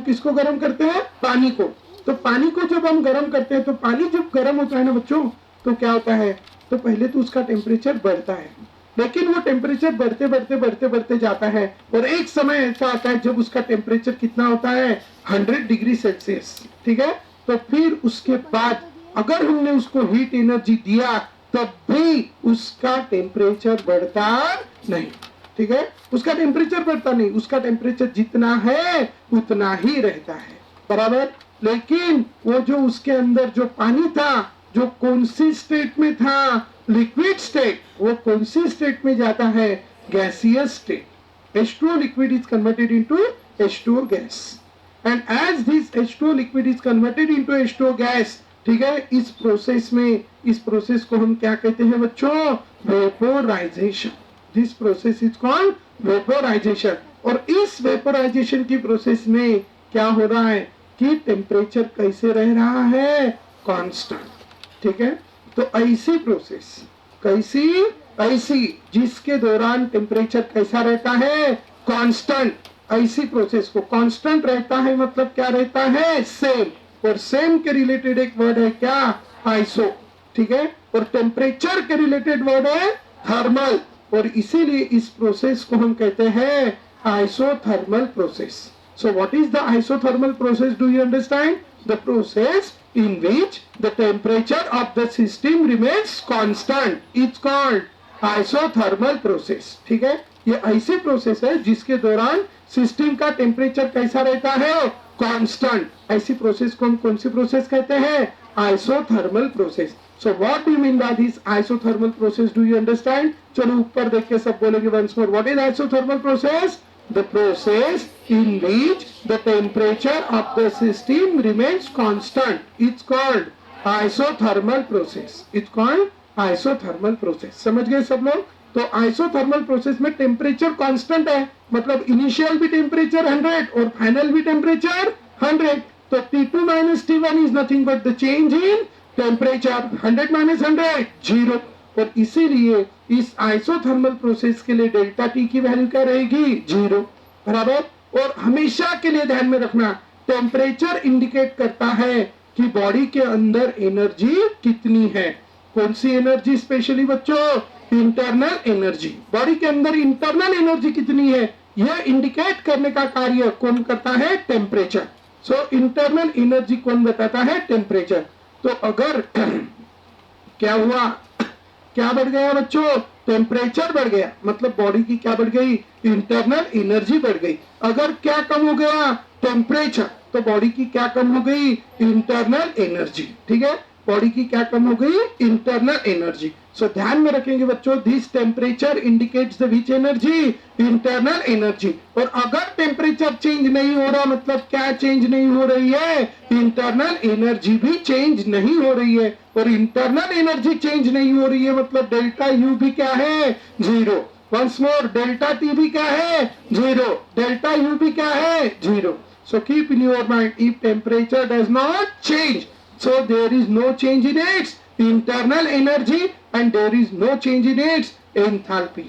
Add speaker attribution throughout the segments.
Speaker 1: किसको गर्म करते हैं? पानी को। तो पानी को जब हम गर्म करते हैं तो पानी जब गर्म होता है ना बच्चों, तो क्या होता है, तो पहले तो उसका टेम्परेचर बढ़ता है, लेकिन वो टेम्परेचर बढ़ते बढ़ते बढ़ते बढ़ते जाता है और एक समय ऐसा आता है जब उसका टेम्परेचर कितना होता है, 100 डिग्री सेल्सियस। ठीक है, तो फिर उसके बाद अगर हमने उसको हीट एनर्जी दिया तब भी उसका टेम्परेचर बढ़ता नहीं। ठीक है, उसका टेम्परेचर बढ़ता नहीं, उसका टेम्परेचर जितना है उतना ही रहता है, बराबर। लेकिन वो जो उसके अंदर जो पानी था, जो कौन सी स्टेट में था, लिक्विड स्टेट, वो कौन सी स्टेट में जाता है, gaseous state. H2O liquid is converted into H2O gas, and as this H2O liquid is converted into H2O gas, ठीक है, इस प्रोसेस में, इस प्रोसेस को हम क्या कहते हैं बच्चों, vaporisation. This process is called vaporisation. और इस वेपोराइजेशन की प्रोसेस में क्या हो रहा है कि टेम्परेचर कैसे रह रहा है, कांस्टेंट। ठीक है, तो ऐसी प्रोसेस, कैसी, ऐसी जिसके दौरान टेम्परेचर कैसा रहता है, कांस्टेंट। ऐसी प्रोसेस को कांस्टेंट रहता है मतलब क्या रहता है, सेम। और सेम के रिलेटेड एक वर्ड है क्या, आइसो। ठीक है, और टेम्परेचर के रिलेटेड वर्ड है थर्मल, और इसीलिए इस प्रोसेस को हम कहते हैं isothermal process. So what is the isothermal process? Do you understand? The process in which the temperature of the system remains constant. It's called isothermal process. ठीक है, ये ऐसी प्रोसेस है जिसके दौरान सिस्टम का टेम्परेचर कैसा रहता है, कांस्टेंट। ऐसी प्रोसेस को हम कौन सी प्रोसेस कहते हैं, isothermal process. So what do you mean by this isothermal process? Do you understand? चलो ऊपर देख के सब बोलेंगे once more. What is isothermal process? The process in which the temperature of the system remains constant. It's called isothermal process. It's called isothermal process. समझ गए सब लोग? तो isothermal process में टेम्परेचर कांस्टेंट है, मतलब इनिशियल भी टेम्परेचर 100 और फाइनल भी टेम्परेचर 100। तो T2 minus T1 is nothing but the change in temperature. 100 minus 100 0। और इसीलिए इस आइसोथर्मल प्रोसेस के लिए डेल्टा टी की वैल्यू क्या रहेगी, 0, बराबर। और हमेशा के लिए ध्यान में रखना, टेम्परेचर इंडिकेट करता है कि बॉडी के अंदर एनर्जी कितनी है। कौन सी एनर्जी स्पेशली बच्चों, इंटरनल एनर्जी। बॉडी के अंदर इंटरनल एनर्जी कितनी है यह इंडिकेट करने का कार्य कौन करता है, टेम्परेचर। सो इंटरनल एनर्जी कौन बताता है, टेम्परेचर। तो अगर क्या हुआ, क्या बढ़ गया बच्चों, टेम्परेचर बढ़ गया, मतलब बॉडी की क्या बढ़ गई, इंटरनल एनर्जी बढ़ गई। अगर क्या कम हो गया, टेम्परेचर, तो बॉडी की क्या कम हो गई, इंटरनल एनर्जी। ठीक है, बॉडी की क्या कम हो गई, इंटरनल एनर्जी। सो ध्यान में रखेंगे बच्चों, this temperature indicates the which energy, internal energy. और अगर टेम्परेचर चेंज नहीं हो रहा, मतलब क्या चेंज नहीं हो रही है, इंटरनल एनर्जी भी चेंज नहीं हो रही है। और इंटरनल एनर्जी चेंज नहीं हो रही है मतलब डेल्टा यू भी क्या है, 0। वंस मोर, डेल्टा टी भी क्या है, 0, डेल्टा यू भी क्या है, 0। So keep in your mind, if temperature does not change, so there is no change in its internal energy and there is no change in its enthalpy,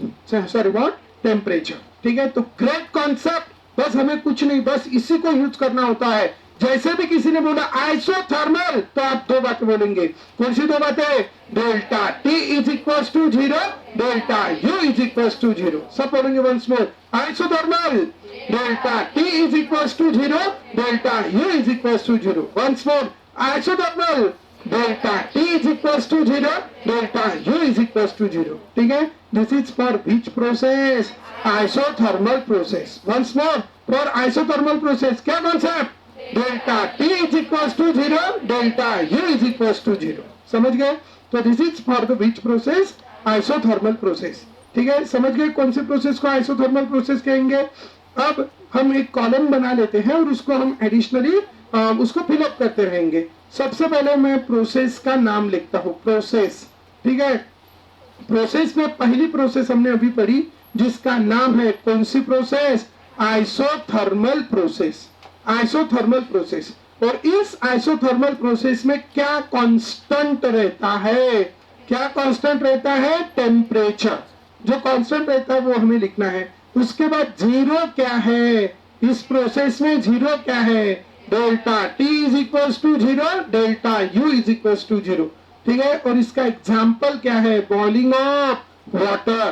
Speaker 1: sorry what, temperature। ठीक है, तो great concept, बस हमें कुछ नहीं, बस इसी को यूज करना होता है। जैसे भी किसी ने बोला आइसोथर्मल, तो आप दो बातें बोलेंगे। कौन सी दो बातें, delta T is equal to 0, delta U is equal to 0। सब बोलेंगे once more, isothermal, delta T is equal to 0, delta U is equal to 0। Once more, isothermal, delta T is equals to 0, delta U is equals to 0। ठीक है, this is for which process, isothermal process। once more, for isothermal process क्या concept, delta T is equals to 0, delta U is equals to 0। समझ गए? तो this is for the which process, isothermal process। ठीक है, समझ गए कौन से प्रोसेस को आइसोथर्मल प्रोसेस कहेंगे। अब हम एक कॉलम बना लेते हैं और उसको हम एडिशनली उसको फिलअप करते रहेंगे। सबसे पहले मैं प्रोसेस का नाम लिखता हूं, प्रोसेस। ठीक है, प्रोसेस में पहली प्रोसेस हमने अभी पढ़ी जिसका नाम है कौन सी process, isothermal process. Isothermal process, और इस आइसोथर्मल प्रोसेस में क्या कांस्टेंट रहता है, क्या कांस्टेंट रहता है, टेम्परेचर। जो कांस्टेंट रहता है वो हमें लिखना है। उसके बाद 0 क्या है, इस प्रोसेस में जीरो क्या है, delta T is equal to zero, delta U is equal to zero. ठीक है, और इसका एग्जाम्पल क्या है, boiling of water,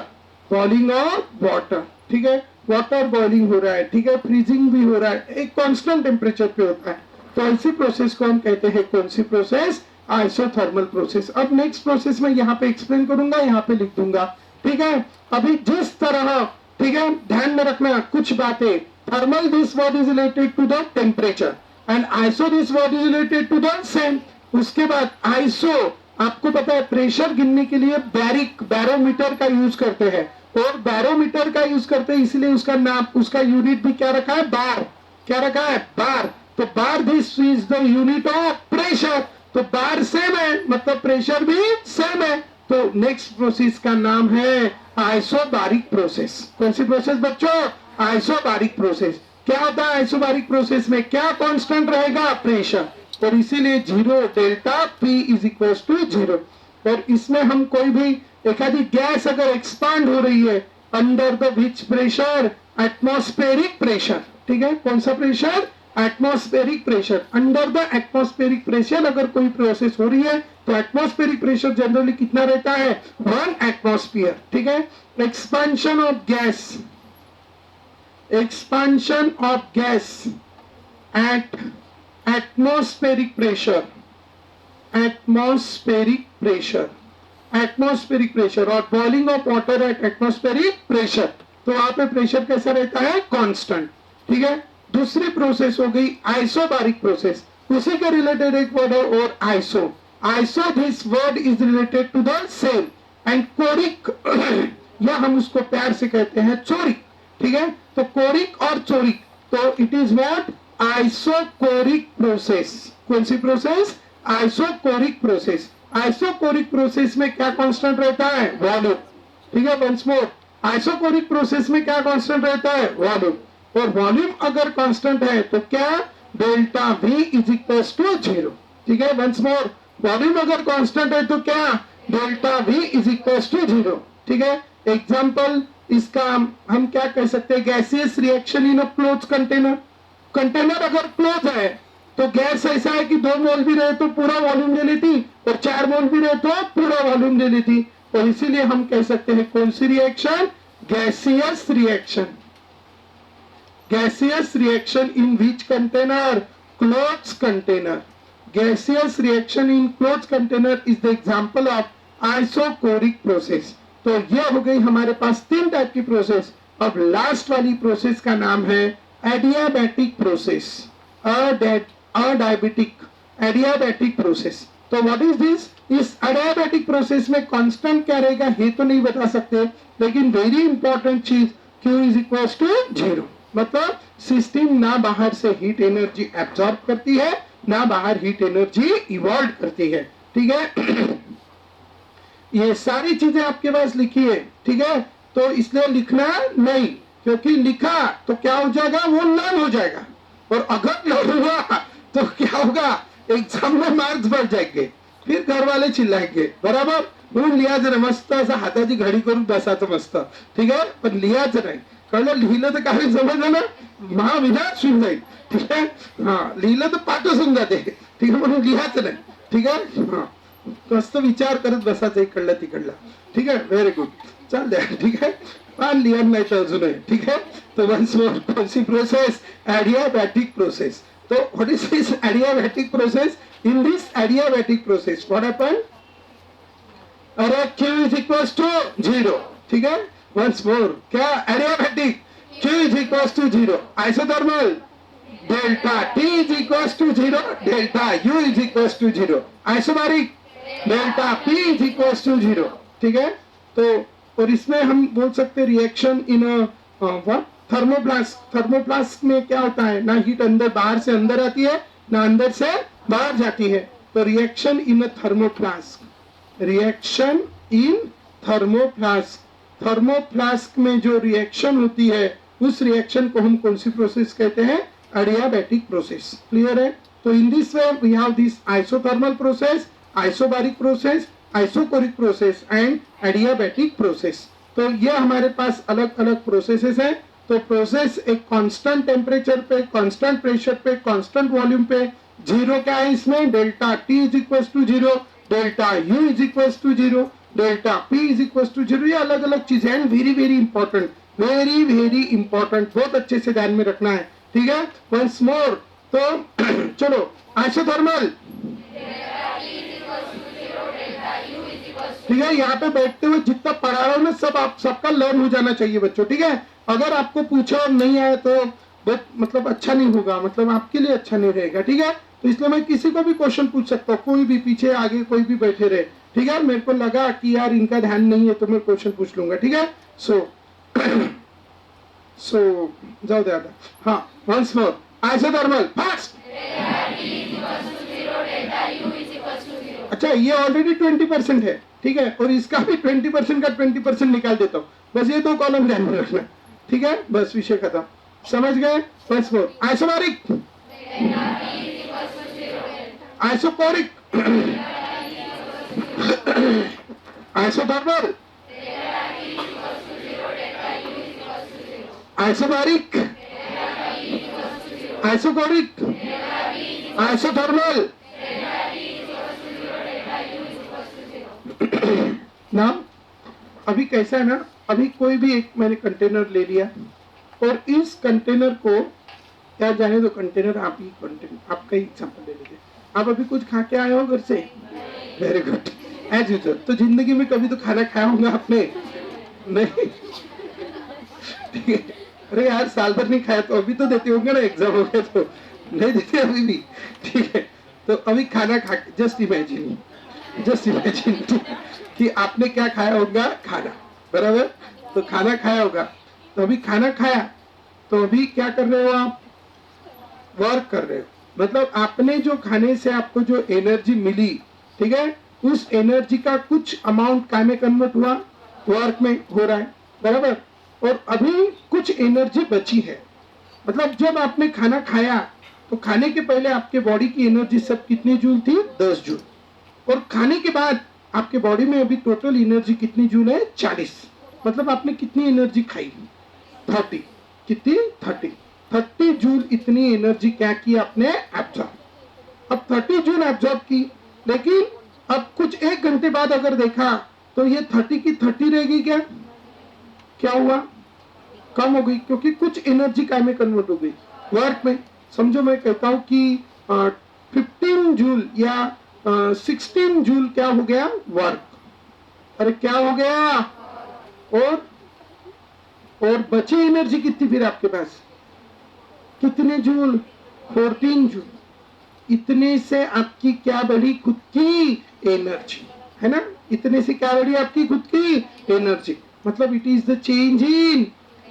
Speaker 1: boiling of water. ठीक है, वाटर बॉइलिंग हो रहा है, ठीक है, फ्रीजिंग भी हो रहा है, एक कांस्टेंट टेम्परेचर पे होता है। तो ऐसी प्रोसेस को हम कहते हैं कौन सी प्रोसेस, आइसोथर्मल प्रोसेस। अब नेक्स्ट प्रोसेस में यहाँ पे एक्सप्लेन करूंगा, यहाँ पे लिख दूंगा। ठीक है, अभी जिस तरह, ठीक है, ध्यान में रखना कुछ बातें, thermal this word is related to the temperature and iso this word is related to the same. उसके बाद आइसो, आपको पता है प्रेशर गिनने के लिए बैरोमीटर का यूज करते हैं, और बैरोमीटर का यूज करते हैं इसलिए उसका नाम, उसका यूनिट भी क्या रखा है, बार। क्या रखा है, बार। तो bar this is the unit of pressure, तो बार सेम है मतलब प्रेशर भी सेम है। तो नेक्स्ट प्रोसेस का नाम है आइसोबारिक प्रोसेस। कौन सी प्रोसेस बच्चों, आइसोबारिक प्रोसेस। क्या होता है आइसोबारिक प्रोसेस में, क्या कांस्टेंट रहेगा, प्रेशर, और इसीलिए zero, delta P is equal to zero. और इसमें हम कोई भी एक आधी गैस अगर एक्सपांड हो रही है under the which pressure, atmospheric pressure. ठीक है, कौन सा pressure, atmospheric pressure. Under the atmospheric pressure अगर कोई प्रोसेस हो रही है तो एटमॉस्फेरिक प्रेशर जनरली कितना रहता है, 1 एटमॉस्फेयर। ठीक है, expansion of gas, expansion of gas at atmospheric pressure, atmospheric pressure, atmospheric pressure, और boiling of water at atmospheric pressure. तो वहां पे प्रेशर कैसा रहता है, कांस्टेंट। ठीक है, दूसरी प्रोसेस हो गई आइसोबारिक प्रोसेस, उसी के रिलेटेड एक वर्ड है और iso. Iso this word is related to the same and choric या हम उसको प्यार से कहते हैं चोरिक। ठीक है, तो कोरिक और चोरिक, तो it is what, isochoric process. कौन सी process, isochoric process. Isochoric process में क्या कांस्टेंट रहता है, वॉल्यूम। ठीक है, वंस मोर, आइसोकोरिक प्रोसेस में क्या कांस्टेंट रहता है, वॉल्यूम। और वॉल्यूम अगर कांस्टेंट है तो क्या, delta V is equal to zero. ठीक है, वंस मोर, वॉल्यूम अगर कांस्टेंट है तो क्या, delta V is equal to zero. ठीक है, एग्जांपल इसका हम क्या कह सकते हैं, gaseous reaction in a close container. Container अगर क्लोज है तो गैस ऐसा है कि 2 मोल भी रहे तो पूरा वॉल्यूम ले लेती, और 4 मोल भी रहे तो पूरा वॉल्यूम ले लेती। और इसीलिए हम कह सकते हैं कौन सी reaction, gaseous reaction. Gaseous reaction in which container, closed container. Gaseous reaction in closed container is the example of isochoric process. तो ये हो गई हमारे पास 3 टाइप की प्रोसेस। अब लास्ट वाली प्रोसेस का नाम है adiabatic process, adiabatic, adiabatic process. तो व्हाट इज दिस, इस एडियाबैटिक प्रोसेस में कांस्टेंट क्या रहेगा ये तो नहीं बता सकते, लेकिन वेरी इंपॉर्टेंट चीज Q is equal to zero. मतलब सिस्टम ना बाहर से हीट एनर्जी एब्जॉर्ब करती है, ना बाहर हीट एनर्जी इवॉल्व करती है। ठीक है, ये सारी चीजें आपके पास लिखी है। ठीक है, तो इसलिए लिखना नहीं, क्योंकि लिखा तो क्या हो जाएगा, वो लर्न हो जाएगा, और अगर लर्न हुआ तो क्या होगा, एग्जाम में मार्क्स बढ़ जाएंगे, फिर घर वाले चिल्लाएंगे। बराबर, म्हणून लिहायचं नाही, मस्त असं हाताची घडी करून बसायचं मस्त। ठीक आहे, पण लिहायचं नाही, कळलं, लिहिलं तर काही समजलं ना, महाविनाश होऊन जाईल। ठीक आहे, हा, लिहिलं तर पाठच होऊन जाते। ठीक आहे, म्हणून लिहायचं नाही। ठीक आहे, हा, मस्त विचार करत बसायचं इकडला तिकडला। ठीक आहे, व्हेरी गुड, चल द्या। ठीक आहे, पण लिहत नाही तर अजूनही। ठीक आहे, तो वन्स मोर, कौन सी प्रोसेस, एडियाबैटिक प्रोसेस। तो what is this adiabatic process, in this adiabatic process what happen, अरे Q is equal to zero. ठीक है, वंस मोर, क्या, adiabatic, Q is equal to zero. Isothermal, delta T is equal to zero, delta U is equal to zero. Isobaric, delta P is equal to zero. ठीक है, तो और इसमें हम बोल सकते रिएक्शन इन थर्मोप्लास्ट। थर्मोप्लास्ट में क्या होता है, ना हीट अंदर बाहर से अंदर आती है, ना अंदर से बाहर जाती है। तो reaction in thermoflask, reaction in thermoflask, thermoflask में जो रिएक्शन होती है उस रिएक्शन को हम कौन सी प्रोसेस कहते हैं, एडियाबैटिक प्रोसेस। क्लियर है, तो in this way we have this isothermal process, isobaric process, isochoric process and adiabatic process. तो ये हमारे पास अलग अलग प्रोसेसेस हैं। तो प्रोसेस एक कांस्टेंट टेम्परेचर पे, कांस्टेंट प्रेशर पे, कांस्टेंट वॉल्यूम पे, जीरो क्या है इसमें, delta T is equal to zero, delta U is equal to zero, delta P is equal to zero. ये अलग अलग चीजें हैं, very very important, very very important, बहुत अच्छे से ध्यान में रखना है, ठीक है। वंस मोर, तो चलो आइसोथर्मल, ठीक है। यहाँ पे बैठते हुए जितना पढ़ा रहा हूँ ना, सब आप सबका लर्न हो जाना चाहिए बच्चों, ठीक है। अगर आपको पूछा और नहीं आया तो मतलब अच्छा नहीं होगा, मतलब आपके लिए अच्छा नहीं रहेगा, ठीक है। तो इसलिए मैं किसी को भी क्वेश्चन पूछ सकता हूँ, कोई भी पीछे आगे कोई भी बैठे रहे, ठीक है। मेरे को लगा कि यार इनका ध्यान नहीं है तो मैं क्वेश्चन पूछ लूंगा, ठीक है। सो जाओ दादा, हाँ वंस मोर, आइसोथर्मल फास्ट। अच्छा ये ऑलरेडी 20% है, ठीक है, और इसका भी 20% का 20% निकाल देता हूँ, बस ये दो कॉलम ध्यान में रखना, ठीक है, बस विषय खत्म, समझ गए। Once more, isobaric, isochoric, isothermal, isobaric, isochoric, isothermal ना। अभी कैसा है ना, अभी कोई भी एक मैंने कंटेनर ले लिया और इस कंटेनर को, क्या जाने दो कंटेनर, आप ही कंटेनर, आपका ही एग्जाम्पल ले लीजिए। आप अभी कुछ खा के आए हो घर से, वेरी गुड, एज यूजुअल। तो जिंदगी में कभी तो खाना खाया होगा आपने, नहीं, ठीक है। अरे यार साल भर नहीं खाया तो अभी तो देते होंगे ना, एग्जाम हो गया तो नहीं देते अभी भी, ठीक है। तो अभी खाना खा के जस्ट इमेजिन कि आपने क्या खाया होगा, खाना, बराबर। तो खाना खाया होगा, तो अभी खाना खाया, तो अभी क्या कर रहे हो आप, वर्क कर रहे हो, मतलब आपने जो खाने से आपको जो एनर्जी मिली, ठीक है, उस एनर्जी का कुछ अमाउंट काय में कन्वर्ट हुआ, वर्क में हो रहा है, बराबर। और अभी कुछ एनर्जी बची है, मतलब जब आपने खाना खाया तो खाने के पहले आपके बॉडी की एनर्जी सब कितनी जूल थी, 10 जूल, और खाने के बाद आपके बॉडी में अभी टोटल एनर्जी कितनी जूल है, 40, मतलब आपने कितनी एनर्जी खाई, 30, कितनी, 30 जूल इतनी एनर्जी क्या की आपने, एब्जॉर्ब। अब 30 जूल एब्जॉर्ब की, लेकिन अब कुछ 1 घंटे बाद अगर देखा तो ये 30 की 30 रहेगी, क्या हुआ, कम हो गई, क्योंकि कुछ एनर्जी काय में कन्वर्ट हो गई, वर्क में। समझो मैं कहता हूं कि 15 जूल या 16 जूल क्या हो गया, वर्क, अरे क्या हो गया, और बची एनर्जी कितनी फिर आपके पास, कितने जूल, 14 जूल। इतने से आपकी क्या बढ़ी, खुद की एनर्जी, है ना, इतने से क्या बढ़ी आपकी खुद की एनर्जी, मतलब it is the change in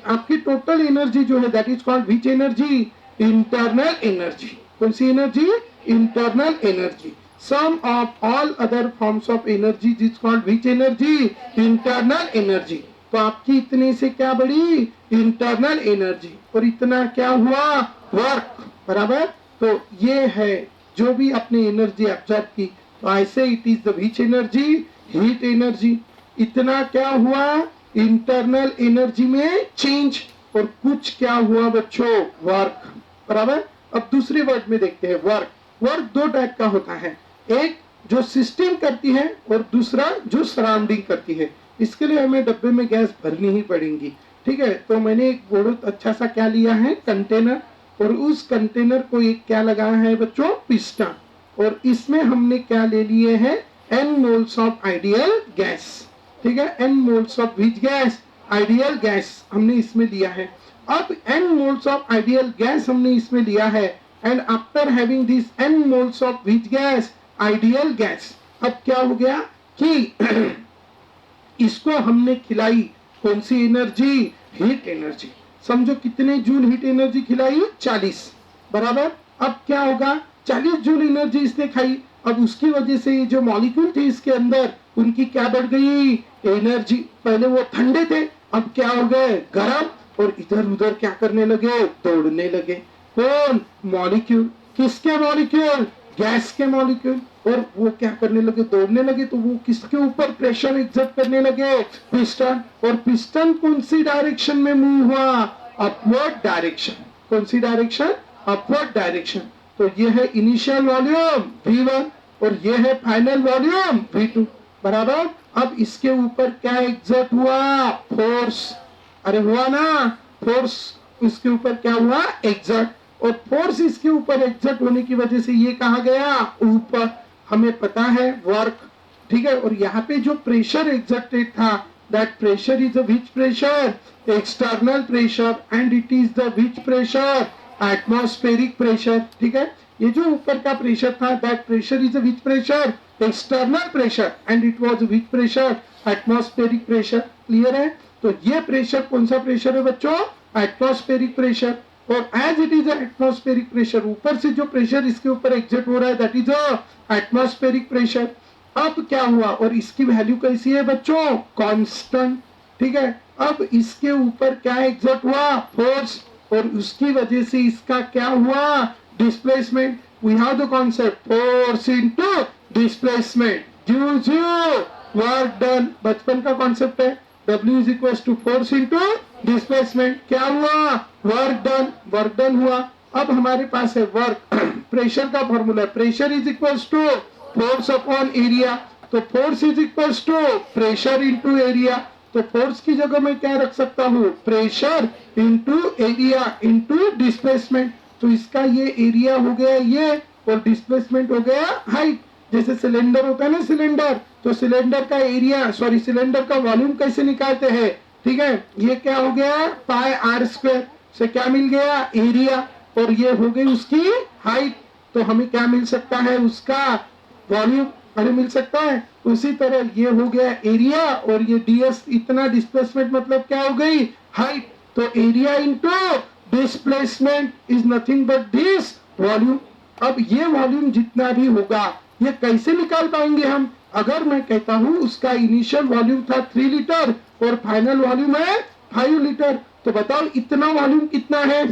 Speaker 1: आपकी टोटल एनर्जी जो है, that is called which energy, internal energy. कौन सी energy, internal energy. Sum of all other forms of energy is called which energy, internal energy. तो आपकी इतने से क्या बढ़ी, इंटरनल एनर्जी, और इतना क्या हुआ, वर्क, बराबर। तो ये है जो भी अपने एनर्जी एब्जॉर्ब की, तो ऐसे it is the which energy, heat energy. इतना क्या हुआ, इंटरनल एनर्जी में चेंज, और कुछ क्या हुआ बच्चों, वर्क, बराबर। अब दूसरे वर्ड में देखते हैं, वर्क। वर्क 2 टाइप का होता है, एक जो सिस्टम करती है और दूसरा जो सराउंडिंग करती है। इसके लिए हमें डब्बे में गैस भरनी ही पड़ेगी, ठीक है। तो मैंने एक बहुत अच्छा सा क्या लिया है, कंटेनर, और उस कंटेनर को एक क्या लगाया है बच्चों, पिस्टन, और इसमें हमने क्या ले लिए हैं, n moles of ideal gas, ठीक है, n moles of which gas, ideal gas हमने इसमें लिया है। अब n moles of ideal gas हमने इसमें लिया है, and after having this n moles of which gas, ideal gas, अब क्या हो गया कि इसको हमने खिलाई कौन सी एनर्जी, हीट एनर्जी। समझो कितने जूल हीट एनर्जी खिलाई, 40, बराबर। अब क्या होगा, 40 जूल एनर्जी इसने खाई, अब उसकी वजह से ये जो मॉलिक्यूल थे इसके अंदर, उनकी क्या बढ़ गई, एनर्जी। पहले वो ठंडे थे, अब क्या हो गए, गर्म, और इधर उधर क्या करने लगे, दौड़ने लगे। कौन, मॉलिक्यूल, किसके मॉलिक्यूल, गैस के मॉलिक्यूल, और वो क्या करने लगे, दौड़ने लगे। तो वो किसके ऊपर प्रेशर एक्सर्ट करने लगे, पिस्टन, और पिस्टन कौन सी डायरेक्शन में मूव हुआ, अपवर्ड डायरेक्शन। कौन सी डायरेक्शन? Upward direction. तो ये है इनिशियल वॉल्यूम V1 और ये है फाइनल वॉल्यूम V2 बराबर। अब इसके ऊपर क्या एग्जर्ट हुआ? फोर्स। अरे हुआ ना, फोर्स इसके ऊपर क्या हुआ? एग्जर्ट। और फोर्स इसके ऊपर एग्जर्ट होने की वजह से ये कहा गया ऊपर। हमें पता है वर्क, ठीक है। और यहाँ पे जो प्रेशर एग्जर्टेड था, that pressure is a which pressure? External pressure, and it is the which pressure? Atmospheric pressure, ठीक है। ये जो ऊपर का प्रेशर था, that pressure is a which pressure? External pressure, and it was which pressure? Atmospheric pressure. Clear है? तो ये प्रेशर कौन सा प्रेशर है बच्चों? Atmospheric pressure. और as it is atmospheric pressure, ऊपर से जो प्रेशर इसके ऊपर एग्जर्ट हो रहा है, दैट इज एटमॉस्फेरिक प्रेशर। अब क्या हुआ? और इसकी वैल्यू कैसी है बच्चों? कांस्टेंट, ठीक है। अब इसके ऊपर क्या एग्जर्ट हुआ? फोर्स, और उसकी वजह से इसका क्या हुआ? Displacement. We have the concept force into displacement gives you work done. बचपन का कॉन्सेप्ट है, W is equal to force into displacement. क्या हुआ? Work done. वर्क डन हुआ। अब हमारे पास है वर्क। प्रेशर का formula, pressure is equal to force upon area. तो force is equal to pressure into area. तो फोर्स की जगह मैं क्या रख सकता हूँ? Pressure into area into displacement. तो इसका ये एरिया हो गया ये, और डिस्प्लेसमेंट हो गया हाइट। जैसे सिलेंडर होता है ना, सिलेंडर, तो सिलेंडर का एरिया, सॉरी सिलेंडर का वॉल्यूम कैसे निकालते हैं? ठीक है, ये क्या हो गया? पाई आर स्क्वायर से क्या मिल गया? एरिया, और ये हो गई उसकी हाइट। तो हमें क्या मिल सकता है? उसका वॉल्यूम हमें मिल सकता है। उसी तरह ये हो गया एरिया, और ये ds इतना डिस्प्लेसमेंट मतलब क्या हो गई? हाइट। तो area into displacement is nothing but this volume. अब ये वॉल्यूम जितना भी होगा, ये कैसे निकाल पाएंगे हम? अगर मैं कहता हूं उसका इनिशियल वॉल्यूम था 3 लीटर और फाइनल वॉल्यूम है 5 लीटर, तो बताओ इतना वॉल्यूम कितना है?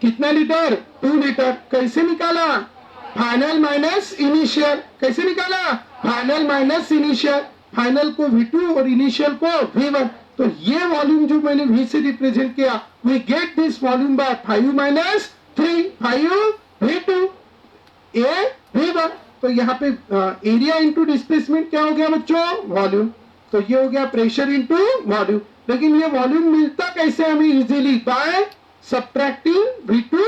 Speaker 1: कितना लीटर? 2 लीटर। कैसे निकाला? Final minus initial. कैसे निकाला? Final minus initial. फाइनल को V2 और इनिशियल को V1। तो ये वॉल्यूम जो मैंने V से रिप्रेजेंट किया, we get this volume by 5 minus 3, 5 V2 ए V1। तो यहाँ पे एरिया इंटू डिस्प्लेसमेंट क्या हो गया बच्चों? वॉल्यूम। तो ये हो गया प्रेशर इंटू वॉल्यूम। लेकिन ये वॉल्यूम मिलता कैसे हमें? Easily by subtracting V2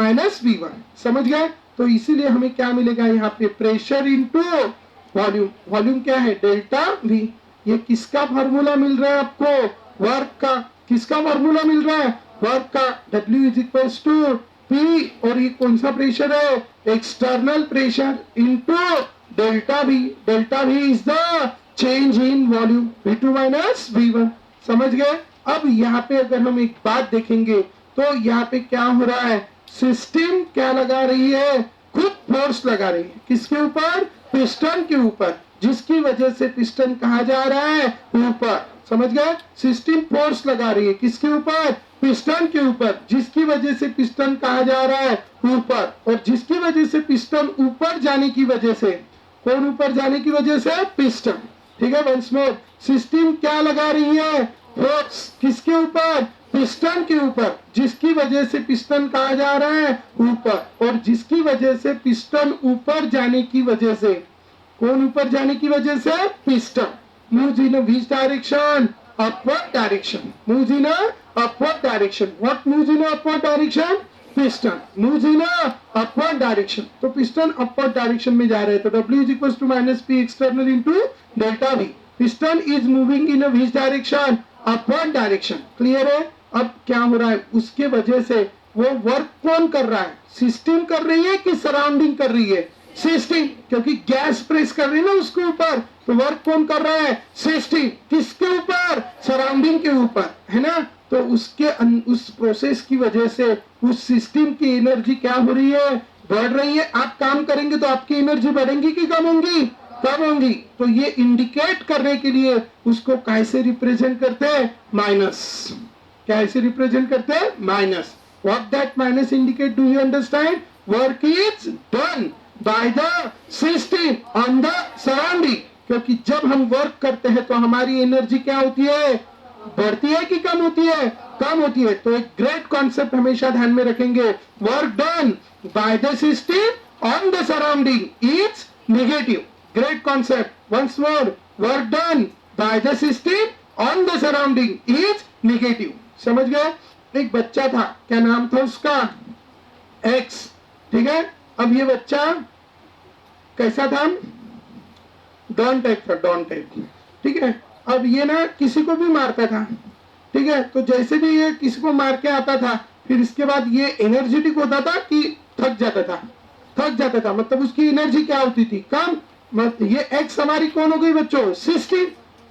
Speaker 1: minus V1। समझ गए? तो इसीलिए हमें क्या मिलेगा यहाँ पे? Pressure into volume. वॉल्यूम क्या है? Delta V। ये किसका फॉर्मूला मिल रहा है आपको? वर्क का। किसका फॉर्मूला मिल रहा है? वर्क का। W is equal to P, और ये कौन सा प्रेशर है? External pressure into delta V। Delta V is the change in volume V2 minus V1। समझ गए? अब यहाँ पे अगर हम एक बात देखेंगे, तो यहाँ पे क्या हो रहा है? सिस्टम क्या लगा रही है? खुद फोर्स लगा रही है। किसके ऊपर? पिस्टन के ऊपर, जिसकी वजह से पिस्टन कहा जा रहा है? ऊपर। समझ गए? सिस्टम फोर्स लगा रही है किसके ऊपर? पिस्टन के ऊपर, जिसकी वजह से पिस्टन कहा जा रहा है? ऊपर। और जिसकी वजह से पिस्टन ऊपर जाने की वजह से, कौन ऊपर जाने की वजह से? पिस्टन। ठीक है, वंस मोर, सिस्टम क्या लगा रही है? फोर्स। किसके ऊपर? पिस्टन के ऊपर, जिसकी वजह से पिस्टन कहा जा रहा है? ऊपर। और जिसकी वजह से पिस्टन ऊपर जाने की वजह से, कौन ऊपर जाने की वजह से? Piston moves in a which direction? Upward direction. Moves in a upward direction. What moves in a upward direction? Piston moves in a upward direction. तो piston upward direction में जा रहे हैं, तो W is equals to minus P external into delta V. Piston is moving in a which direction? Upward direction. Clear है? अब क्या हो रहा है? उसके वजह से वो वर्क कौन कर रहा है? सिस्टम कर रही है कि सराउंडिंग कर रही है? सिस्टम, क्योंकि गैस प्रेस कर रही है ना उसके ऊपर, तो वर्क कौन कर रहा है? सिस्टम। किसके ऊपर? सराउंडिंग के ऊपर, है ना? तो उसके उस प्रोसेस की वजह से उस सिस्टम की एनर्जी क्या हो रही है? बढ़ रही है। आप काम करेंगे तो आपकी एनर्जी बढ़ेंगी कि कम होंगी? कम होंगी। तो ये इंडिकेट करने के लिए उसको कैसे रिप्रेजेंट करते हैं? माइनस। कैसे रिप्रेजेंट करते हैं? Minus. What that minus indicate? Do you understand? Work is done by the system on the surrounding। क्योंकि जब हम वर्क करते हैं तो हमारी एनर्जी क्या होती है? बढ़ती है कि कम होती है? कम होती है। तो एक ग्रेट कॉन्सेप्ट हमेशा ध्यान में रखेंगे, work done by the system on the surrounding is negative. Great concept once more, work done by the system on the surrounding is negative. समझ गए? एक बच्चा था, क्या नाम था उसका? एक्स। ठीक है, अब ये बच्चा कैसा था? डॉन टाइप था, डॉन टाइप। ठीक है, अब ये ना किसी को भी मारता था। ठीक है, तो जैसे भी ये किसी को मार के आता था, फिर इसके बाद ये एनर्जेटिक होता था कि थक जाता था? थक जाता था, मतलब उसकी एनर्जी क्या होती थी? कम। ये एक्स हमारी कौन हो गई बच्चों? सिस्टम।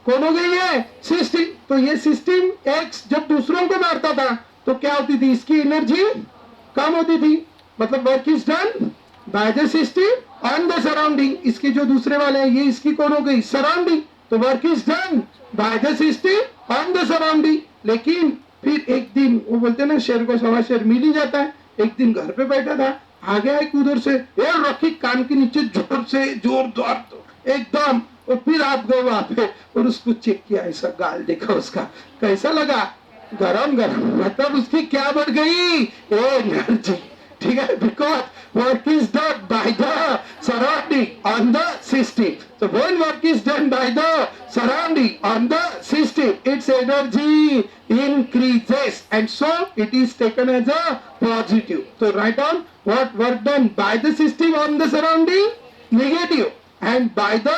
Speaker 1: कौन हो गई है? सिस्टम। तो ये सिस्टम एक्स जब दूसरों को मारता था तो क्या होती थी? इसकी एनर्जी कम होती थी। मतलब work is done by the system on the surrounding. इसके जो दूसरे वाले हैं, ये इसकी कौन हो गई? सराउंडिंग। तो work is done by the system on the surrounding. लेकिन फिर एक दिन वो बोलते हैं ना, शेर को सवा शेर मिल ही जाता है। एक दिन घर पे बैठा था, आ गया एक उधर से, ये रखी कान के नीचे जोर से, जोर एकदम, और फिर आप गए वहां पे और उसको चेक किया, ऐसा गाल देखा उसका, कैसा लगा? गरम गरम। मतलब उसकी क्या बढ़ गई? एनर्जी। ठीक है, because work is done by the surrounding on the system. So when work is done by the surrounding on the system, its energy increases, and so it is taken as a positive. So write down what work done by the system on the surrounding negative, and by the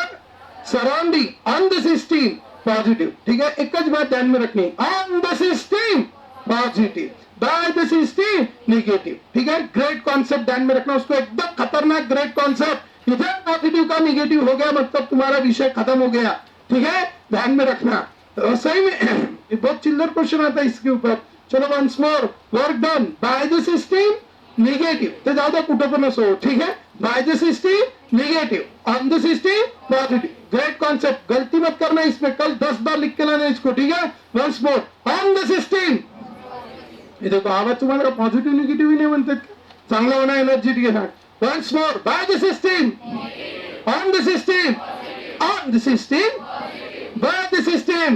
Speaker 1: surrounding on the system positive. ठीक है, एक ज बात ध्यान में रखनी, on the system positive, by the system negative. ठीक है, ग्रेट कॉन्सेप्ट ध्यान में रखना, उसको एकदम खतरनाक ग्रेट कॉन्सेप्ट। इधर पॉजिटिव का निगेटिव हो गया, मतलब तुम्हारा विषय खत्म हो गया। ठीक है, ध्यान में रखना। तो सही में ये बहुत चिल्लर क्वेश्चन आता है इसके ऊपर। चलो once more, work done by the system negative, तो ज्यादा कुटो पर नसो। ठीक है, by the system negative, on the system positive. Great concept, गलती मत करना इसमें, कल 10 बार लिख के लाना इसको। ठीक है, once more, on the system. ये देखो आवाज तुम्हारा पॉजिटिव निगेटिव ही नहीं बनते, चांगला होना एनर्जी के साथ। Once more, by the system, on the system, on the system, by the system.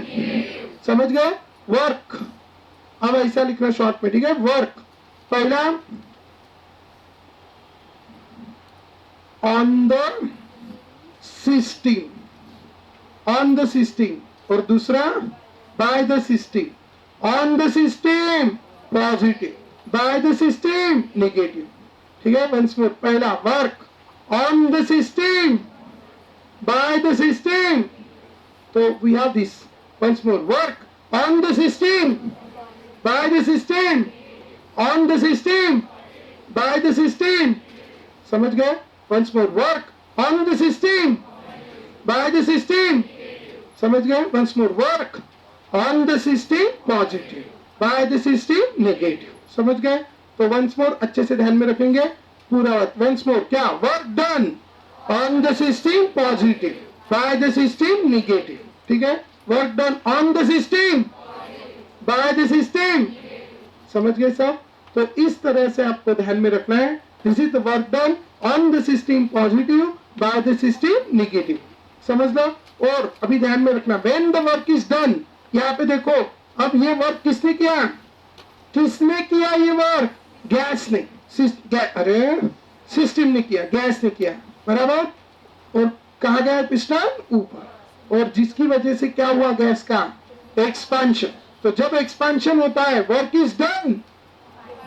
Speaker 1: समझ गए? वर्क, अब ऐसा लिखना शॉर्ट में। ठीक है, वर्क पहला on the system, on the system, और दूसरा by the system, on the system positive, by the system negative. ठीक है, वंस मोर, पहला work on the system by the system, तो we have this. Once more, work on the system by the system, on the system by the system. समझ गए? Once more, work on the system by the system. समझ गए? Once more, work on the system positive, by the system negative. समझ गए? तो once मोर अच्छे से ध्यान में रखेंगे पूरा। वंस मोर, क्या? Work done on the system positive, by the system negative. ठीक है, work done on the system by the system. समझ गए सब? तो इस तरह से आपको ध्यान में रखना है, this is the work done on the system positive by the system negative. समझ लो। और अभी ध्यान में रखना, when the work is done, यहाँ पे देखो, अब ये वर्क किसने किया? किसने किया ये वर्क? गैस ने, अरे सिस्टम ने किया, गैस ने किया, बराबर। और कहा गया पिस्टन ऊपर, और जिसकी वजह से क्या हुआ? गैस का एक्सपांशन। तो जब एक्सपांशन होता है, work is done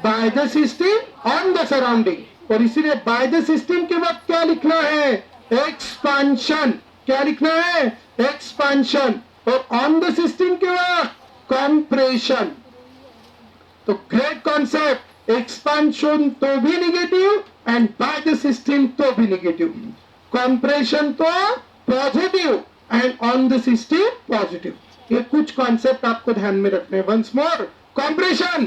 Speaker 1: by the system on the surrounding, और इसीलिए बाय द सिस्टम के वक्त क्या लिखना है? एक्सपांशन। क्या लिखना है? एक्सपांशन। और ऑन द सिस्टम के वक्त कंप्रेशन। तो ग्रेट कॉन्सेप्ट, एक्सपांशन तो भी negative and bye the system तो भी नेगेटिव, कंप्रेशन तो positive and on the system positive. ये कुछ कॉन्सेप्ट आपको ध्यान में रखने। वंस मोर, कॉम्प्रेशन,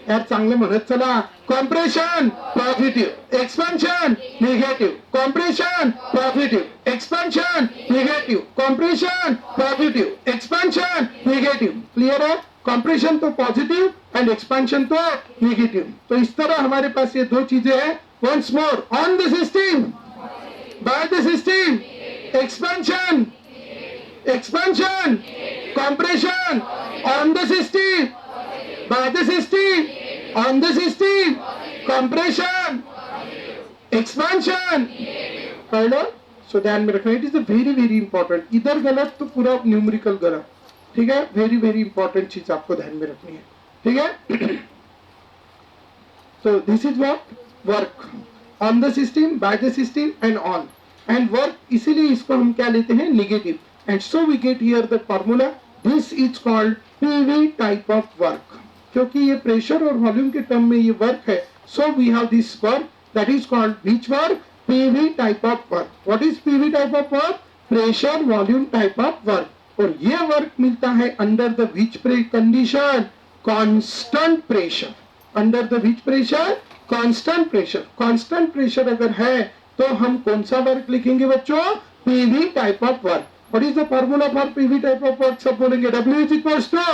Speaker 1: यार चांगले म्हणत चला, compression positive, expansion negative, compression positive, expansion negative, compression positive, expansion negative. Clear है? कंप्रेशन तो पॉजिटिव एंड एक्सपेंशन तो नेगेटिव। तो इस तरह हमारे पास ये दो चीजें हैं। Once more, on the system by the system, expansion, expansion, compression on the system by the system, on the system, compression, expansion. पढ़ सो ध्यान में रखना, it is a very very important. इधर गलत तो पूरा न्यूमेरिकल गलत. ठीक है, वेरी वेरी इंपॉर्टेंट चीज आपको ध्यान में रखनी है. ठीक है. So this is what work on the system, by the system and on. And work, इसीलिए इसको हम क्या लेते हैं, negative. And so we get here the formula. This is called PV type of work. क्योंकि ये pressure और volume के term में ये work है. So we have this work that is called which work? PV type of work. What is PV type of work? Pressure volume type of work. और ये work मिलता है under the which condition? Constant pressure. Under the which pressure? Constant pressure. Constant pressure अगर है तो हम कौन सा वर्क लिखेंगे बच्चों? PV type of work. What is the formula for PV type of work? सब बोलेंगे W is equals to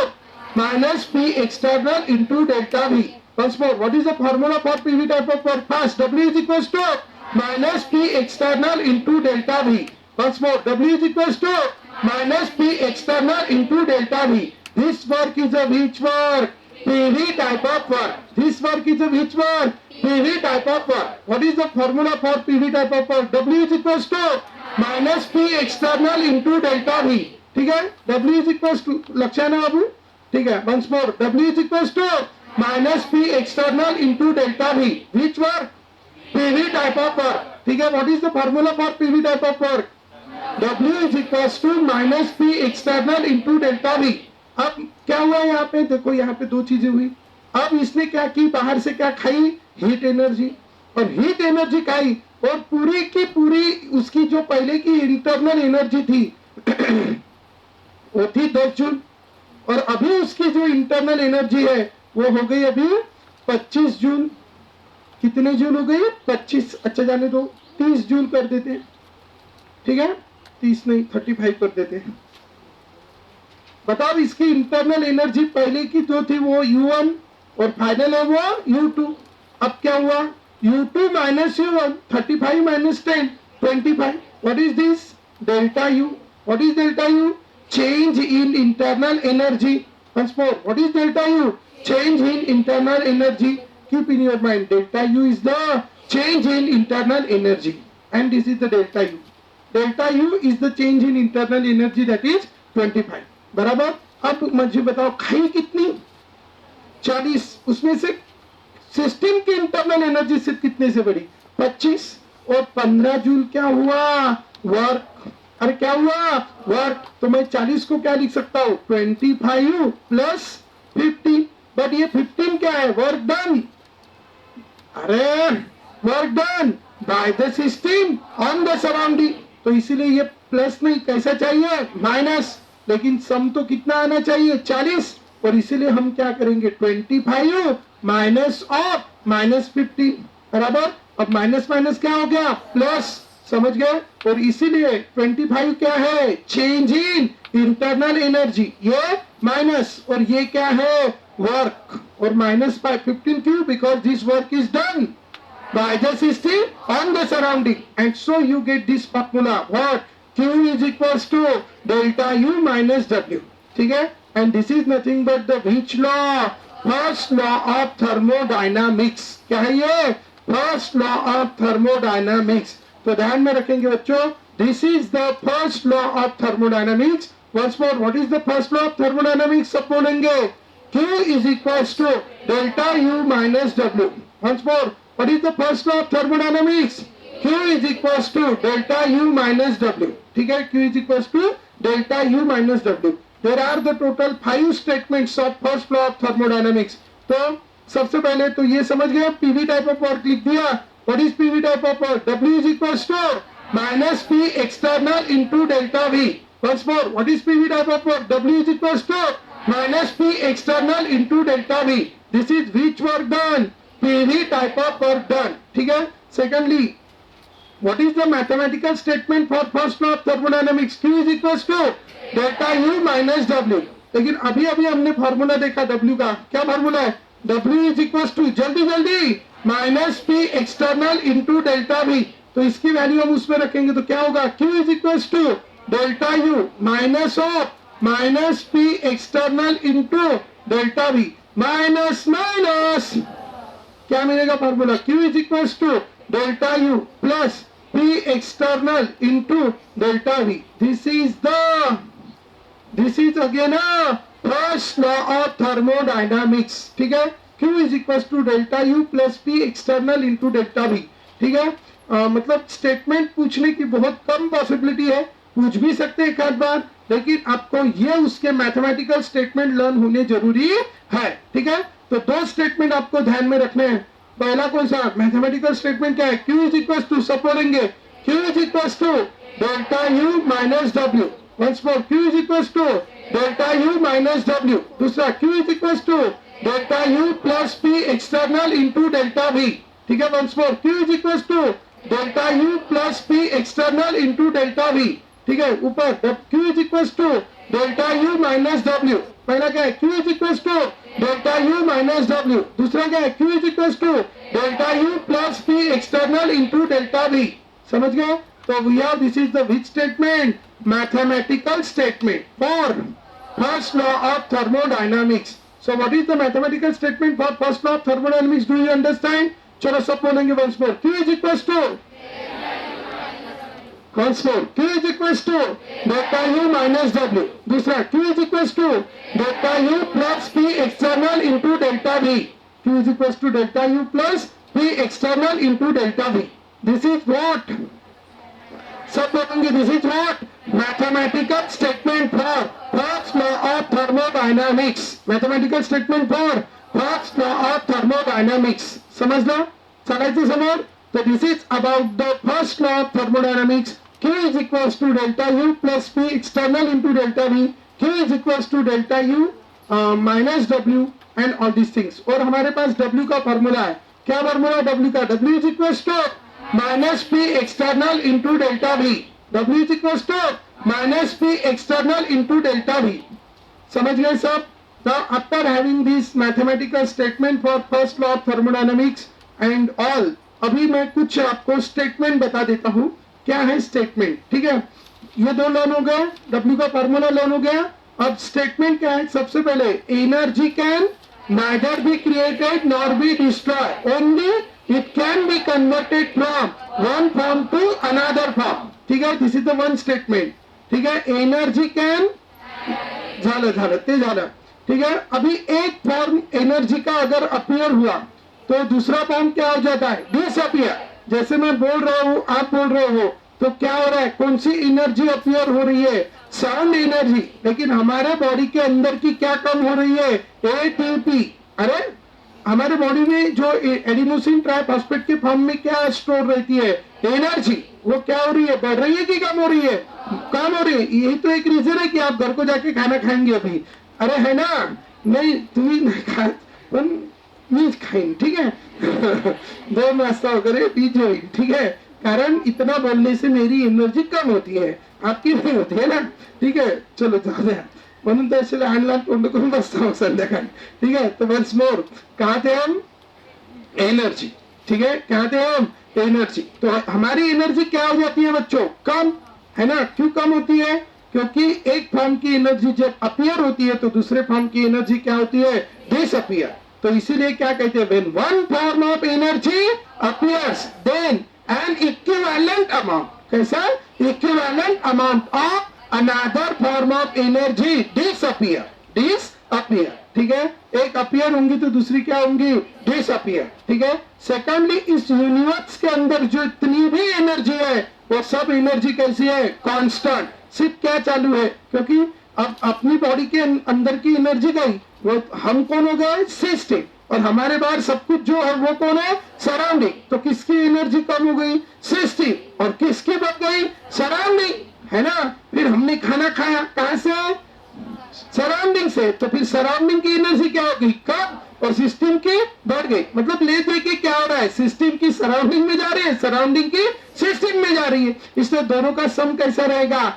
Speaker 1: minus P external into delta V. Once more, what is the formula for PV type of work? First W is equals to minus P external into delta V. Once more, W is equals to minus P external into delta V. This work is a which work? PV type of work. This work is a which work? PV type of work. What is the formula for PV type of work? W is equals to minus P external into delta V. ठीक है, W is equals to, लक्ष्य ना बाबू. ठीक है, once more, W is equals to minus P external into delta V. Which work? PV type of work. ठीक है, what is the formula for PV type of work? W is equals to minus P external into delta V. अब क्या हुआ यहाँ पे? देखो यहाँ पे दो चीजें हुई. अब इसने क्या की, बाहर से क्या खाई? Heat energy. और हीट एनर्जी खाई और पूरी की पूरी उसकी जो पहले की इंटरनल एनर्जी थी वो थी 10 जूल. और अभी उसकी जो इंटरनल एनर्जी है वो हो गई अभी 25 जूल. कितने जूल हो गई? 25. अच्छा जाने दो, 30 जूल कर देते हैं. ठीक है, 30 नहीं 35 कर देते हैं. बताओ, इसकी इंटरनल एनर्जी पहले की जो थी वो U1 और फाइनल है वो U2. अब क्या हुआ? U2 minus U1, 35 minus 10, 25. What is this? Delta U. What is delta U? Change in internal energy. Once more, what is delta U? Change in internal energy. Keep in your mind, delta U is the change in internal energy and this is the delta U. Delta U is the change in internal energy, that is 25. बराबर. अब मुझे बताओ खाई कितनी? 40. उसमें से system की internal energy सिर्फ कितने से बढ़ी? 25. और 15 जूल क्या हुआ? वर्क. अरे क्या हुआ? वर्क. तो मैं 40 को क्या लिख सकता हूँ? 25 प्लस 15. बट ये 15 क्या है? Work done. अरे work done by the system on the surrounding. तो इसीलिए ये प्लस नहीं, कैसा चाहिए? माइनस. लेकिन सम तो कितना आना चाहिए? 40. और इसीलिए हम क्या करेंगे? 25 माइनस ऑफ माइनस 15. बराबर. अब माइनस माइनस क्या हो गया? प्लस. समझ गए? और इसीलिए 25 क्या है? Change in internal energy. ये माइनस और ये क्या है? वर्क. और माइनस 15 क्यों? Because this work is done by the system on the surrounding. And so you get this formula. What? Q is equals to delta U minus W. ठीक है? And this is nothing but the which law? First law of thermodynamics. क्या है ये? First law of thermodynamics. तो ध्यान में रखेंगे बच्चों, this is the first law of thermodynamics. Once more, what is the first law of thermodynamics? सब बोलेंगे Q is equals to delta U minus W. Once more, what is the first law of thermodynamics? Q is equals to delta U minus W. ठीक है, Q is equals to delta U minus W. There are the total 5 statements of first law of thermodynamics. तो सबसे पहले तो ये समझ गए, PV type of work लिख दिया. What is PV type of work? W is equals to minus P external into delta V. Once more, what is PV type of work? W is equals to minus P external into delta V. This is which work done? PV type of work done. ठीक है. Secondly, what is the mathematical statement for first law of thermodynamics? Q is equals to delta U minus W. लेकिन अभी अभी हमने formula देखा W का. क्या formula है? W is equals to, जल्दी जल्दी, minus P external into delta V. तो इसकी वैल्यू हम उसमें रखेंगे तो क्या होगा? Q is equals to delta U minus of minus P external into delta V. Minus minus क्या मिलेगा formula, Q is equal to delta U plus P external into delta V. This is again first law of thermodynamics. ठीक है, Q is equal to delta U plus P external into delta V. ठीक है, मतलब statement पूछने की बहुत कम possibility है, पूछ भी सकते हैं एक आध बार, लेकिन आपको ये उसके मैथमेटिकल स्टेटमेंट लर्न होने जरूरी है. ठीक है, तो दो स्टेटमेंट आपको ध्यान में रखने हैं. पहला कौन सा मैथमेटिकल स्टेटमेंट क्या है, Q इज इक्वल टू, सब बोलेंगे Q is equal to delta U minus W. Once more Q is equal to delta U minus W. दूसरा Q is equal to delta U plus P external into delta V. ठीक है, once more Q is equal to delta U plus P external into delta V. ठीक है, ऊपर Q is equal to delta U minus W. पहला क्या है, Q is equal to delta U minus W. दूसरा क्या है, Q is equal to delta U plus P external into delta V. समझ गए? तो we have, this is the which statement, mathematical statement for first law of thermodynamics. So what is the mathematical statement for first law of thermodynamics? Do you understand? चलो सब बोलेंगे once more. Q is equals to once more. Q is equals to delta U minus W. दूसरा Q is equals to delta U plus P external into delta V. Q is equals to delta U plus P external into delta V. This is what? सब बोलेंगे this is what? Mathematical statement for first law of thermodynamics. Mathematical statement for first law of thermodynamics. समझ लो? चलाइए समझ. So this is about the first law of thermodynamics. Q is equals to delta U plus P external into delta V. Q is equals to delta U minus W and all these things. और हमारे पास W का formula है. क्या formula W का? W is equals to minus P external into delta V. W is equals to minus P external into delta V. समझ गए सब? Now after having this mathematical statement for first law of thermodynamics and all, अभी मैं कुछ आपको statement बता देता हूँ. क्या है स्टेटमेंट? ठीक है, ये दो लर्न हो गए, W का फॉर्मूला लर्न हो गया. अब स्टेटमेंट क्या है? सबसे पहले energy can neither be created nor be destroyed, only it can be converted from one form to another form. ठीक है, this is the one statement. ठीक है, एनर्जी कैन झालं ते झालं. ठीक है, अभी एक फॉर्म एनर्जी का अगर अपीयर हुआ तो दूसरा फॉर्म क्या हो जाता है? डिसअपीयर. जैसे मैं बोल रहा हूँ, आप बोल रहे हो, तो क्या हो रहा है? कौन सी एनर्जी अपीयर हो रही है? Sound energy. लेकिन हमारे बॉडी के अंदर की क्या कम हो रही है? एटीपी. अरे हमारे बॉडी में जो एडिनोसिन ट्राइफॉस्फेट के फॉर्म में क्या स्टोर रहती है? एनर्जी. वो क्या हो रही है? बढ़ रही है कि कम हो रही है? कम हो रही है. यही तो एक रीजन है कि आप घर को जाके खाना खाएंगे अभी. अरे है ना? नहीं तुम्ही नाही खात पण मी खाईन. ठीक है. 2 नाश्ता वगैरह बीच होईल. ठीक है, कारण इतना बोलने से मेरी एनर्जी कम होती है, आपकी नहीं होती है ना. ठीक है, चलो जाऊ द्या. म्हणून तर असे लहान लहान तोंड करून बसता हूँ संध्याकाळी. ठीक है, तो वंस मोर कहा थे हम? एनर्जी. ठीक है, कहा थे हम? एनर्जी. तो हमारी एनर्जी क्या हो जाती है बच्चों? कम. है ना? क्यों कम होती है? क्योंकि एक फॉर्म की एनर्जी जब अपीयर होती है तो दूसरे फॉर्म की एनर्जी क्या होती है? डिसअपीयर. तो इसीलिए क्या कहते हैं? When one form of energy appears then an equivalent amount. कैसा? Equivalent amount of another form of energy disappear. Disappear. ठीक है, एक अपीयर होंगी तो दूसरी क्या होंगी? डिसअपीयर. ठीक है. सेकंडली, इस यूनिवर्स के अंदर जो इतनी भी एनर्जी है वो सब एनर्जी कैसी है? कांस्टेंट. सिर्फ क्या चालू है? क्योंकि अब अपनी बॉडी के अंदर की एनर्जी गई, वो हम कौन हो गए? सिस्टम. और हमारे बाहर सब कुछ जो है वो कौन है? सराउंडिंग. तो किसकी एनर्जी कम हो गई? सिस्टम. और किसकी बढ़ गई? सराउंडिंग. है ना? फिर हमने खाना खाया कहां से? सराउंडिंग से. तो फिर सराउंडिंग की एनर्जी क्या होगी? कम. और सिस्टम की बढ़ गई. मतलब ले दे के क्या हो रहा है? सिस्टम की सराउंडिंग में जा रही है, सराउंडिंग की सिस्टम में जा रही है. इसलिए दोनों का सम कैसा रहेगा?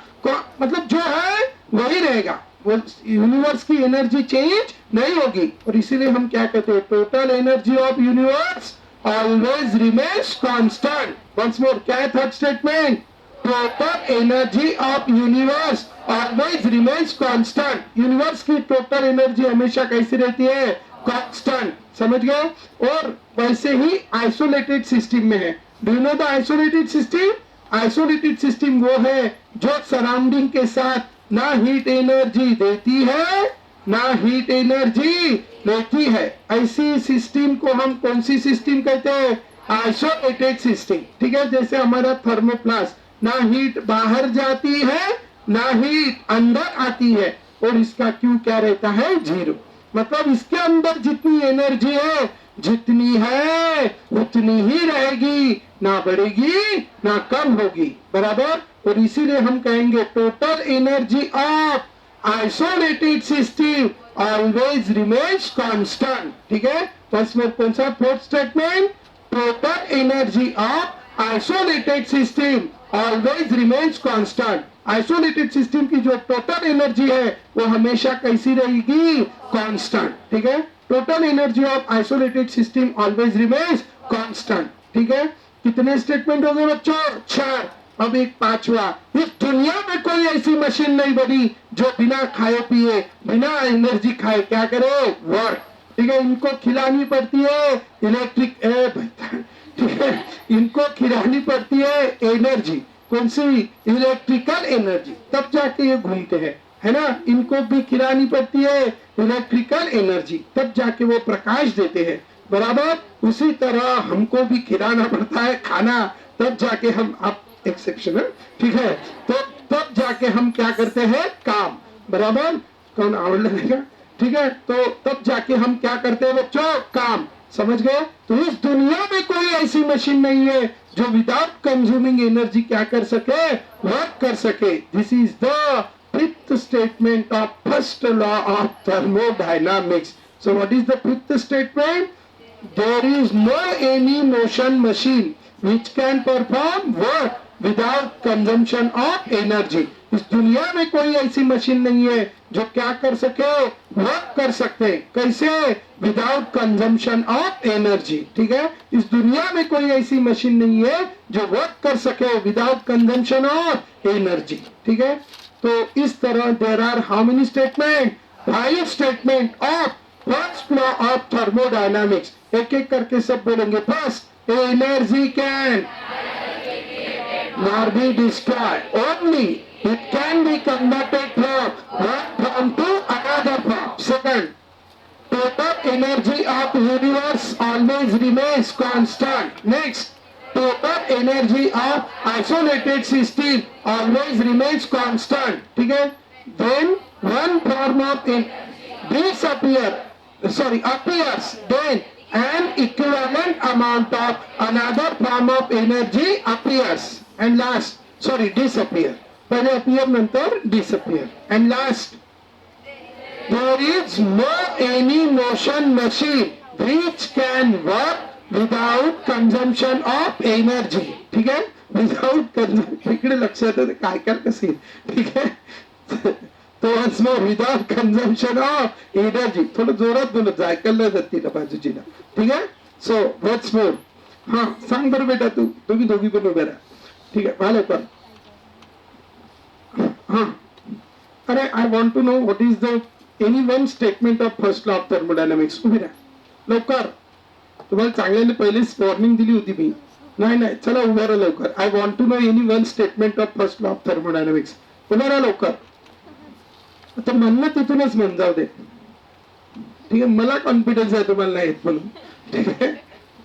Speaker 1: मतलब जो है वही रहेगा, वो यूनिवर्स की एनर्जी चेंज नहीं होगी. और इसीलिए हम क्या कहते हैं? Total energy of universe always remains constant. Once more, क्या है third statement? Total energy of universe always remains constant. Universe की टोटल एनर्जी हमेशा कैसी रहती है? कांस्टेंट, समझ गए। और वैसे ही आइसोलेटेड सिस्टम में है। Do you know the isolated system? Isolated system वो है जो सराउंडिंग के साथ ना हीट एनर्जी देती है ना हीट एनर्जी लेती है। ऐसी सिस्टम को हम कौन सी सिस्टम कहते हैं? Isolated system. ठीक है, जैसे हमारा थर्मोप्लास्ट, ना हीट बाहर जाती है ना हीट अंदर आती है, और इसका क्यू क्या रहता है? 0। मतलब इसके अंदर जितनी एनर्जी है, जितनी है उतनी ही रहेगी, ना बढ़ेगी ना कम होगी, बराबर। और इसीलिए हम कहेंगे total energy of isolated system always remains constant. ठीक है, फर्स्ट में कौन सा? Fourth statement, total energy of isolated system always remains constant. Isolated system की जो टोटल एनर्जी है वो हमेशा कैसी रहेगी? कांस्टेंट। ठीक है, total energy of isolated system always remains constant. ठीक है, कितने स्टेटमेंट हो गए बच्चों? 4। अब एक पांचवा, इस दुनिया में कोई ऐसी मशीन नहीं बनी जो बिना खाए पिए बिना एनर्जी खाए क्या करे? वर्क। ठीक है, इनको खिलानी पड़ती है इलेक्ट्रिक, ठीक है, इनको खिलानी पड़ती है एनर्जी। कौन सी? इलेक्ट्रिकल एनर्जी, तब जाके ये घूमते हैं, है ना। इनको भी खिलानी पड़ती है इलेक्ट्रिकल एनर्जी, तब जाके वो प्रकाश देते हैं, बराबर। उसी तरह हमको भी खिलाना पड़ता है खाना, तब जाके हम, आप एक्सेप्शन है, ठीक है, तो तब जाके हम क्या करते हैं? काम, बराबर। कौन आवड़ लगेगा? ठीक है, तो तब जाके हम क्या करते हैं बच्चों? काम, समझ गए। तो इस दुनिया में कोई ऐसी मशीन नहीं है जो विदाउट कंज्यूमिंग एनर्जी क्या कर सके? वर्क कर सके। This is the fifth statement of first law of thermodynamics. So what is the fifth statement? There is no any motion machine which can perform work without consumption of energy। इस दुनिया में कोई ऐसी machine नहीं है जो क्या कर सके? वर्क कर सकते। कैसे? Without consumption of energy. ठीक है, इस दुनिया में कोई ऐसी मशीन नहीं है जो वर्क कर सके विदाउट कंजम्पशन ऑफ एनर्जी। ठीक है, तो इस तरह there are how many statement? 5 statement of first law of thermodynamics. एक एक करके सब बोलेंगे। First, energy can not be destroyed, only it can be converted from one form to another form। Second, total energy of universe always remains constant। Next, total energy of isolated system always remains constant। ठीक है, then one form of appears, then an equivalent amount of another form of energy appears and disappear। पहले appear नंतर disappear and last, there is no any motion machine which can work without consumption of energy। ठीक है, without consumption, इकडे लक्षात आहे काय काय कसे, ठीक है। तो once more, without consumption of energy। थोडं जोरात बोलत जा, ऐकायला जात तिला बाजूचीला, ठीक है। सो once more, हाँ सांग बरं बेटा, तू दोघी पण उभे राहा, ठीक आहे, भालो कर। हाँ, अरे I want to know what is the any one statement of first law of thermodynamics। उभी राहा लवकर, तुम्हाला चांगल्याने पहिलेच वॉर्निंग दिली होती मी। नाही, चला उभा राहा लवकर। I want to know any one statement of first law of thermodynamics। उभा राहा लवकर। आता म्हणणं तिथूनच म्हण, जाऊ दे, ठीक आहे, मला कॉन्फिडन्स आहे तुम्हाला नाही येत म्हणून, ठीक आहे।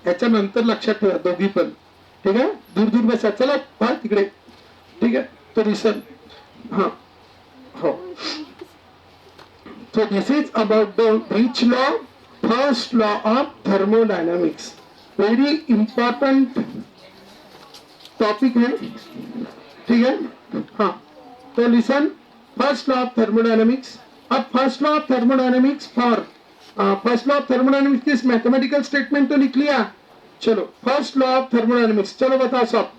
Speaker 1: याच्यानंतर लक्षात ठेवा दोघी पण, ठीक आहे, दूर बसा, चला पहा तिकडे, ठीक आहे। तो रिसन, हा हो, so this is about the which law? First law of thermodynamics। very important topic है, ठीक है। हाँ, तो listen, first law of thermodynamics। अब first law of thermodynamics for first law of thermodynamics की मैथमेटिकल स्टेटमेंट तो लिख लिया। चलो फर्स्ट लॉ ऑफ थर्मोडायनेमिक्स, चलो बताओ सब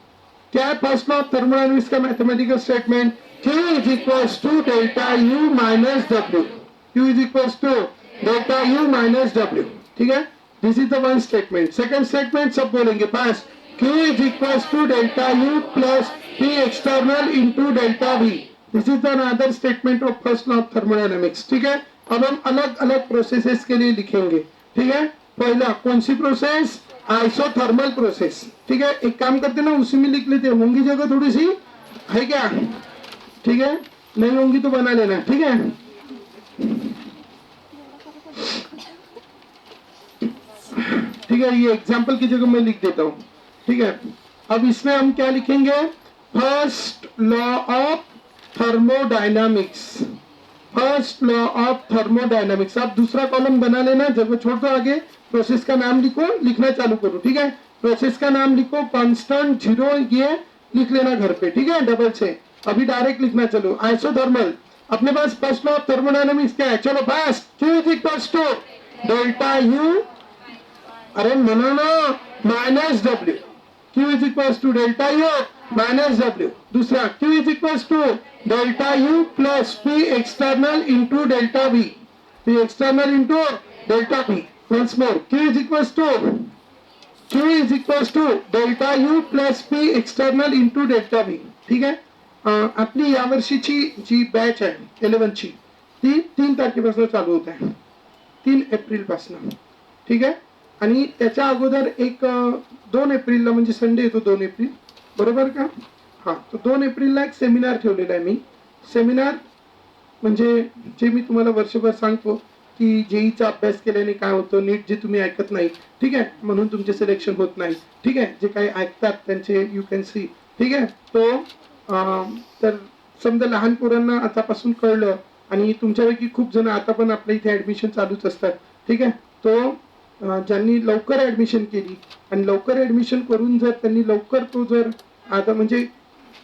Speaker 1: क्या है फर्स्ट लॉ ऑफ थर्मोडायनेमिक्स का mathematical statement? Q is equals to delta U minus W। Q is equals to delta U minus W। ठीक है, this is the one statement. Second statement सब बोलेंगे पास, Q is equals to delta U plus P external into delta V। This is the another statement of first law of thermodynamics. ठीक है, अब हम अलग अलग प्रोसेसेस के लिए लिखेंगे, ठीक है। पहला कौन सी प्रोसेस, आइसोथर्मल प्रोसेस, ठीक है। एक काम करते ना, उसी में लिख लेते, होंगी जगह थोड़ी सी है क्या, ठीक है, नहीं होंगी तो बना लेना, ठीक है। ठीक है, ये एग्जाम्पल की जगह मैं लिख देता हूँ, ठीक है। अब इसमें हम क्या लिखेंगे, first law of thermodynamics, first law of thermodynamics. आप दूसरा कॉलम बना लेना, जब छोड़ दो आगे, प्रोसेस का नाम लिखो, लिखना चालू करो, ठीक है। प्रोसेस का नाम लिखो, कांस्टेंट, जीरो, ये लिख लेना घर पे, ठीक है, डबल से। अभी डायरेक्ट लिखना चलो, आइसोथर्मल। अपने पास फर्स्ट लॉ ऑफ थर्मोडायनामिक्स क्या है, चलो fast, Q is equals to delta U, अरे मनाना, minus W, Q is equals to delta U minus W. दूसरा, Q is equals to delta U plus P external into delta B, P external into delta B. once more, Q is equals to delta U plus P external into delta B, ठीक आहे। आपली यावर्षीची जी batch आहे 11 ची, ती 3 तारखेपासून चालू होत आहे, 3 एप्रिल पासून, ठीक आहे। आणि त्याच्या अगोदर एक 2 एप्रिलला म्हणजे संडे येतो 2 एप्रिल, बरोबर का, हा, तो 2 एप्रिलला एक सेमिनार ठेवलेला आहे मी। सेमिनार म्हणजे जे मी तुम्हाला वर्षभर सांगतो की जेईचा अभ्यास केल्याने काय होतं, नीट जे तुम्ही ऐकत नाही, ठीक आहे, म्हणून तुमचे सिलेक्शन होत नाही, ठीक आहे, जे काही ऐकतात त्यांचे यू कॅन सी, ठीक आहे। तो तर समजा लहान पोरांना आतापासून कळलं, आणि तुमच्यापैकी खूप जण आता पण आपल्या इथे ऍडमिशन चालूच असतात, ठीक आहे। तो ज्यांनी लवकर ऍडमिशन केली आणि लवकर ऍडमिशन करून जर त्यांनी लवकर तो जर आता म्हणजे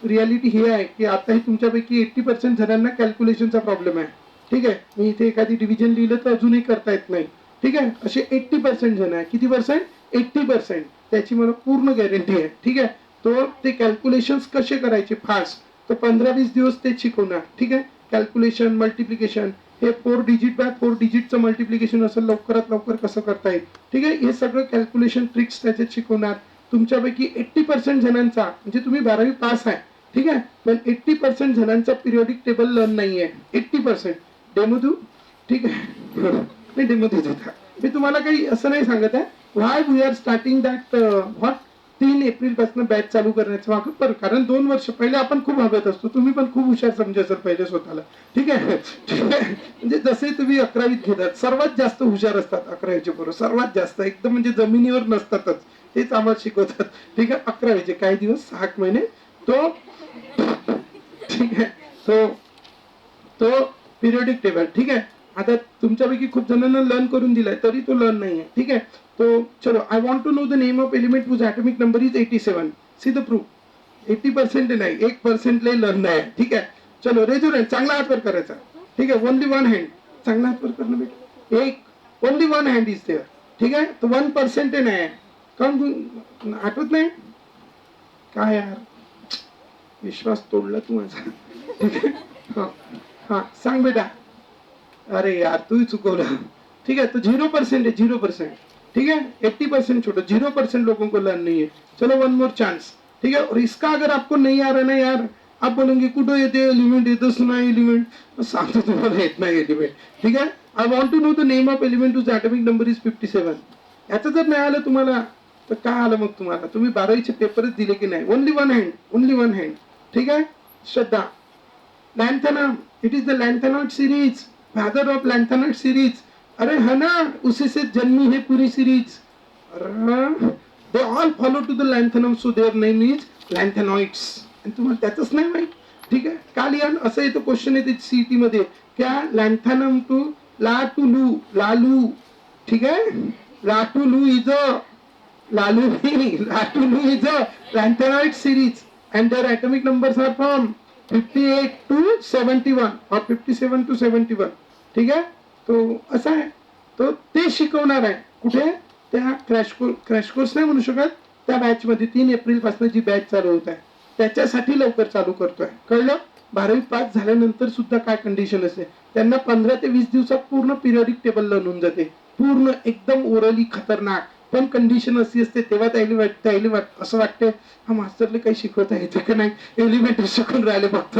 Speaker 1: रियालिटी हे आहे की आताही तुमच्यापैकी 80% जणांना कॅल्क्युलेशनचा प्रॉब्लेम आहे, ठीक आहे। मी इथे एखादी डिव्हिजन लिहिलं तर अजूनही करता येत नाही, ठीक आहे। असे 80% जण आहे, किती पर्सेंट, 80%, त्याची मला पूर्ण गॅरंटी आहे, ठीक आहे। तो ते कॅल्क्युलेशन्स कसे करायचे फास्ट, तो 15-20 दिवस ते शिकवणार, ठीक आहे। कॅल्क्युलेशन, मल्टिप्लिकेशन, हे 4 डिजिट बाय 4 डिजिटचं मल्टिप्लिकेशन असं लवकरात लवकर कसं करता येईल, ठीक आहे। हे सगळं कॅल्क्युलेशन ट्रिक्स त्याच्यात शिकवणार। तुमच्यापैकी 80% जणांचा, म्हणजे तुम्ही 12वी पास आहे, ठीक आहे, पण 80% जणांचा पिरियोडिक टेबल लर्न नाहीये, 80%। डेमो देऊ, ठीक आहे, नाही डेमो देत होता मी तुम्हाला, काही असं नाही सांगत आहे, why we are starting that what 3 April पासून बॅच चालू करण्याचं मागं पर, कारण 2 वर्ष पहिले आपण खूप हवेत असतो, तुम्ही पण खूप हुशार समजा सर पहिले स्वतःला, ठीक आहे, ठीक आहे। म्हणजे जसे तुम्ही 11वीत घेतात, सर्वात जास्त हुशार असतात 11वीचे पोरं, सर्वात जास्त एकदम म्हणजे जमिनीवर नसतातच, तेच आम्हाला शिकवतात, ठीक आहे। 11वीचे काही दिवस 6 महिने, तो ठीक आहे, तो पिरियोडिक टेबल, ठीक आहे। आता तुमच्यापैकी खूप जणांना लर्न करून दिलाय, तरी तो लर्न नाहीये, ठीक आहे। तो चलो, I want to know the name of element whose atomic number is 87, see the proof. 80% नाही, 1% लय लर्न नाही, ठीक आहे। चलो, रेजोरेंट, चांगला हातवर करायचा, ठीक आहे। ओनली 1 हँड, चांगला हातवर करणं बेटा, एक ओनली 1 हँड इज देअर, ठीक आहे। तो 1% नाही, काऊन आठवत नाही काय यार, विश्वास तोडला तू माझा, ठीक आहे। हा हा, सांग बेटा, अरे यार तू चुकवलं, ठीक है। तो 0% है, 0%, ठीक है। 80% छोड़ो, 0% लोगों को लर्न नहीं है। चलो, 1 मोर चांस, ठीक है। और इसका अगर आपको नहीं आ रहा ना यार, आप बोलेंगे कुठं येते एलिमेंट, येतच नाही एलिमेंट, सांगतो तुम्हाला येत नाही एलिमेंट, ठीक आहे। I want to know the name of element whose atomic number is 57। याचं जर नाही आलं तुम्हाला तर काय आलं मग तुम्हाला, तुम्ही 12वीचे पेपरच दिले की नाही। ओनली 1 हँड, ओनली 1 हँड, ठीक आहे। Shraddha, lanthanum, it is the lanthanoid series, father of lanthanoid series, अरे है ना, उसी से जन्मी है पूरी series, they all follow to the lanthanum, so their name is lanthanoids. आणि तुम्हाला त्याचंच नाही माहित, ठीक आहे। काल या असं येतं क्वेश्चन येते सीईटी मध्ये, क्या लैंथेनम टू ला टू लू, लालू, ठीक आहे, La to Lu is a Lalu, La to Lu is a lanthanoid series and their atomic numbers are from 58 to 71 or 57 to 71, ठीक आहे। तो असा आहे, तो ते शिकवणार आहे कुठे, त्या क्रॅश कोर्स नाही म्हणू शकत, त्या बॅच मध्ये 3 एप्रिल पासून जी बॅच चालू होत आहे त्याच्यासाठी लवकर चालू करतोय, कळलं। 12वी पास झाल्यानंतर सुद्धा काय कंडिशन असते, त्यांना 15 ते 20 दिवसात पूर्ण पिरियोडिक टेबल लर्न होऊन जाते, पूर्ण एकदम ओरली खतरनाक, पण कंडिशन अशी असते तेव्हा त्याला असं वाटतं हा मास्टरला काही शिकवता येतं का नाही, एलिमेंटरी शिकून राहिले फक्त,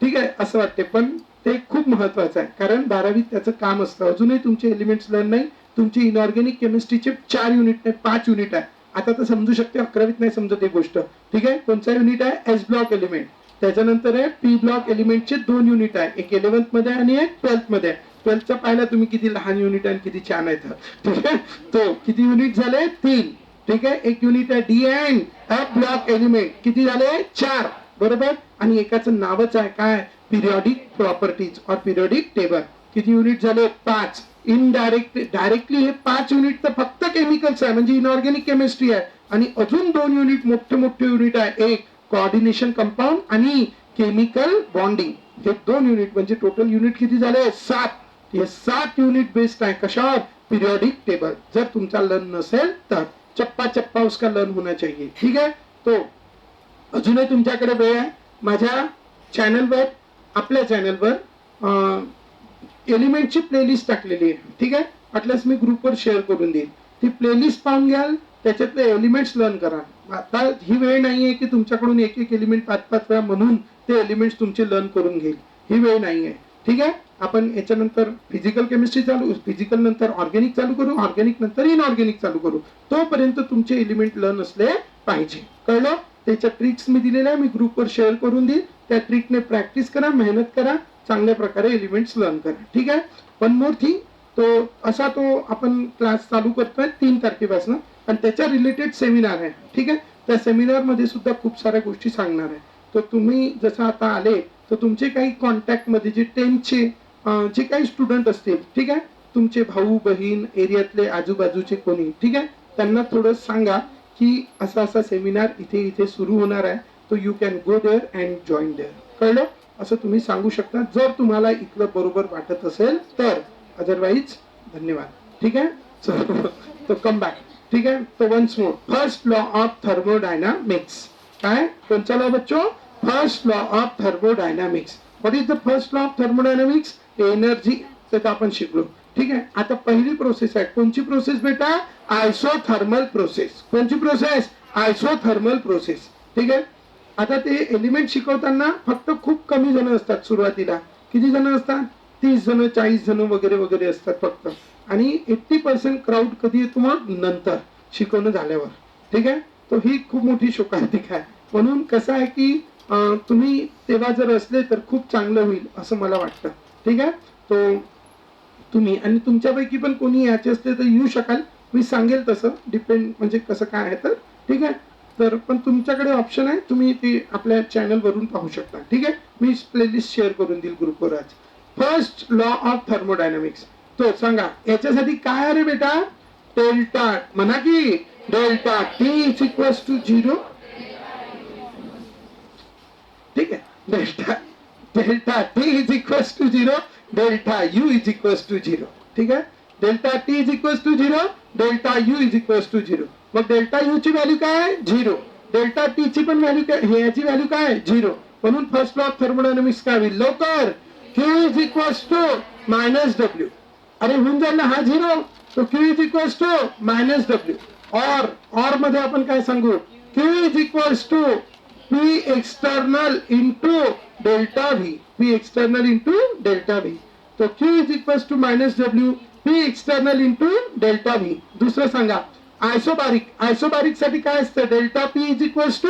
Speaker 1: ठीक आहे, असं वाटते। पण ते खूप महत्वाचं आहे, कारण 12वीत त्याचं काम असतं. अजूनही तुमचे एलिमेंट्स लर्न नाही. तुमची इनऑर्गॅनिक केमिस्ट्रीचे 4 युनिट नाही 5 युनिट आहे. आता तर समजू शकते, 11वीत नाही समजत ही गोष्ट. ठीक आहे. कोणचा युनिट आहे? S block element. त्याच्यानंतर आहे पी ब्लॉक एलिमेंटचे 2 युनिट आहे, एक 11th मध्ये आणि एक 12th मध्ये आहे. 12th पाहिला तुम्ही किती लहान युनिट आहे, किती छान आहे. ठीक आहे. तो किती युनिट झाले? 3. ठीक आहे. एक युनिट आहे D and F block element, किती झाले? 4. बरोबर. आणि एकाचं नावच आहे काय? पिरियॉडिक प्रॉपर्टीज और पिरियॉडिक टेबल. किती युनिट झाले? 5. डायरेक्टली हे 5 युनिट तर फक्त केमिकल्स आहे, म्हणजे इनऑर्गॅनिक केमिस्ट्री आहे. आणि अजून 2 युनिट मोठे मोठे युनिट आहे, एक कोऑर्डिनेशन कंपाऊंड आणि केमिकल बॉन्डिंग. हे 2 युनिट म्हणजे टोटल युनिट किती झाले? 7. हे 7 युनिट बेस्ड आहे कशावर? Periodic table. जर तुमचा लर्न नसेल तर चप्पा चप्पा उसका लर्न होना चाहिए. ठीक आहे. तो अजूनही तुमच्याकडे वेळ आहे. माझ्या चॅनलवर, आपल्या चॅनलवर एलिमेंटची प्लेलिस्ट टाकलेली आहे. ठीक आहे. वाटल्यास मी ग्रुपवर शेअर करून देईन. ती प्लेलिस्ट पाहून घ्याल, त्याच्यातले एलिमेंट्स लर्न करा. आता ही वेळ नाहीये की तुमच्याकडून एक एक एलिमेंट 5-5 वेळा म्हणून ते एलिमेंट्स तुमचे लर्न करून घेईल. ही वेळ नाहीये. ठीक आहे. आपण याच्यानंतर फिजिकल केमिस्ट्री चालू, फिजिकल नंतर ऑर्गॅनिक चालू करू, ऑर्गॅनिक नंतर इनऑर्गॅनिक चालू करू. तोपर्यंत तुमचे एलिमेंट लर्न असले पाहिजे. कळलं? त्याच्या ट्रिक्स मी दिलेल्या आहे, मी ग्रुपवर शेअर करून देईन. त्या ट्रिकने प्रॅक्टिस करा, मेहनत करा, चांगल्या प्रकारे एलिमेंट्स लर्न करा. ठीक आहे. वन मोर थिंग, तो आपण क्लास चालू करतोय 3 तारखेपासून आणि त्याच्या रिलेटेड सेमिनार आहे. ठीक आहे. त्या सेमिनार मध्ये सुद्धा खूप साऱ्या गोष्टी सांगणार आहे. तर तुम्ही जसं आता आले तर तुमचे काही कॉन्टॅक्ट मध्ये जे 10th जे काही स्टुडंट असतील, ठीक आहे, तुमचे भाऊ बहीण एरियातले आजूबाजूचे कोणी, ठीक आहे, त्यांना थोडं सांगा की असा असा सेमिनार इथे इथे सुरू होणार आहे, तो you can go there and join there. कळलं? असं तुम्ही सांगू शकता जर तुम्हाला इथलं बरोबर वाटत असेल तर. अदरवाईज धन्यवाद. ठीक आहे. तो कम बॅक. ठीक है. तो once more, first law of thermodynamics. काय? कोणचा लॉ बच्चो? First law of thermodynamics. What is the first law of thermodynamics? Energy. तर आपण शिकलो. ठीक आहे. आता पहिली प्रोसेस आहे. कोणची प्रोसेस बेटा? Isothermal process. कोणची प्रोसेस? Isothermal process. ठीक आहे. आता ते एलिमेंट शिकवताना फक्त खूप कमी जण असतात सुरुवातीला. किती जण असतात? 30 जण 40 जण वगैरे वगैरे असतात फक्त. आणि 80% क्राऊड कधी येतो? मग नंतर शिकवणं झाल्यावर. ठीक आहे. तो ही खूप मोठी शोकांतिका आहे. म्हणून कसं आहे की तुम्ही तेव्हा जर असले तर खूप चांगलं होईल असं मला वाटतं. ठीक आहे. तो तुम्ही आणि तुमच्यापैकी पण कोणी याचे असले तर येऊ शकाल, मी सांगेल तसं, डिपेंड म्हणजे कसं काय आहे तर. ठीक आहे. तर पण तुमच्याकडे ऑप्शन आहे, तुम्ही ते आपल्या चॅनल वरून पाहू शकता. ठीक आहे. मी प्लेलिस्ट शेअर करून देईल ग्रुपवर आज. First law of thermodynamics. तो सांगा याच्यासाठी काय आहे रे बेटा? डेल्टा. म्हणा की delta T is equals to 0. ठीक आहे. Delta T is equals to 0, delta U is equals to 0. ठीक आहे. Delta T is equals to 0, delta U is equals to 0. मग डेल्टा यू ची व्हॅल्यू काय? 0. डेल्टा टी ची पण व्हॅल्यू काय? याची व्हॅल्यू काय? 0. म्हणून फर्स्ट लॉ ऑफ थर्मोडायनामिक्स काय होईल? लवकर. Q is equals to minus W. अरे होऊन जाईल ना हा 0. तो Q is equals to minus W. और मध्ये आपण काय सांगू? Q is equals to P external into delta V. P external into delta V. तो Q is equals to minus W, P external into delta V. दुसरं सांगा isobaric. Isobaric साठी काय असतं? Delta P is equals to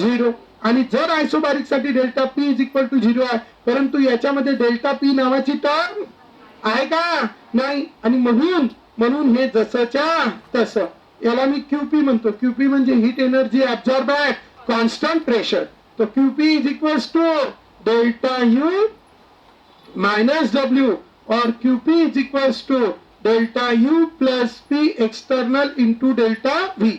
Speaker 1: 0. आणि जर isobaric साठी delta P is equal to 0 आहे, परंतु याच्यामध्ये डेल्टा P नावाची टर्म आहे का? नाही. आणि म्हणून हे जसंच्या तसं. याला मी QP म्हणतो. QP म्हणजे heat energy absorb at constant pressure. तो QP is equals to delta U minus W और QP is equals to delta U plus P external into delta V.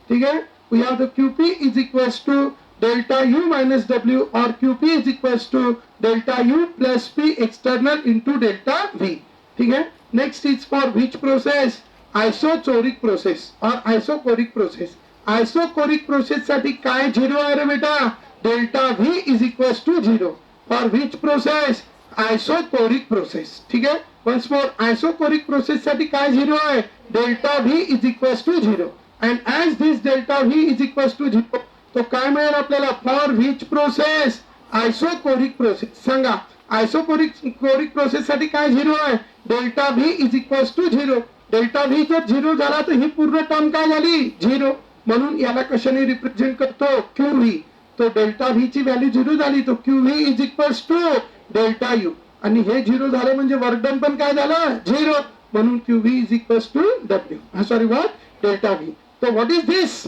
Speaker 1: ठीक है. We have the QP is equals to delta U minus W or QP is equals to delta U plus P external into delta V. ठीक है. Next is for which process? Isochoric process or isochoric process. Isochoric process साठी काय 0 आहे रे बेटा? delta V is equals to 0. For which process? Isochoric process. ठीक है. Once more, isochoric process साठी काय 0 आहे? delta V is equals to 0. And as this delta V is equals to 0, तो काय मिळेल आपल्याला? For which process? Isochoric process. सांगा आयसोकोरिक प्रोसेस साठी काय झिरो आहे, delta V is equal to zero. Delta V जर झिरो झाला तर ही पूर्ण टर्म काय झाली, झिरो. म्हणून याला कशाने रिप्रेझेंट करतो, क्यू व्ही. तो डेल्टा व्ही ची व्हॅल्यू झिरो झाली तो Q V is equal to delta U. आणि हे झिरो झालं म्हणजे वर्क डन पण काय झालं, झिरो. म्हणून Q V is equal to W, sorry what, delta V. तो what is this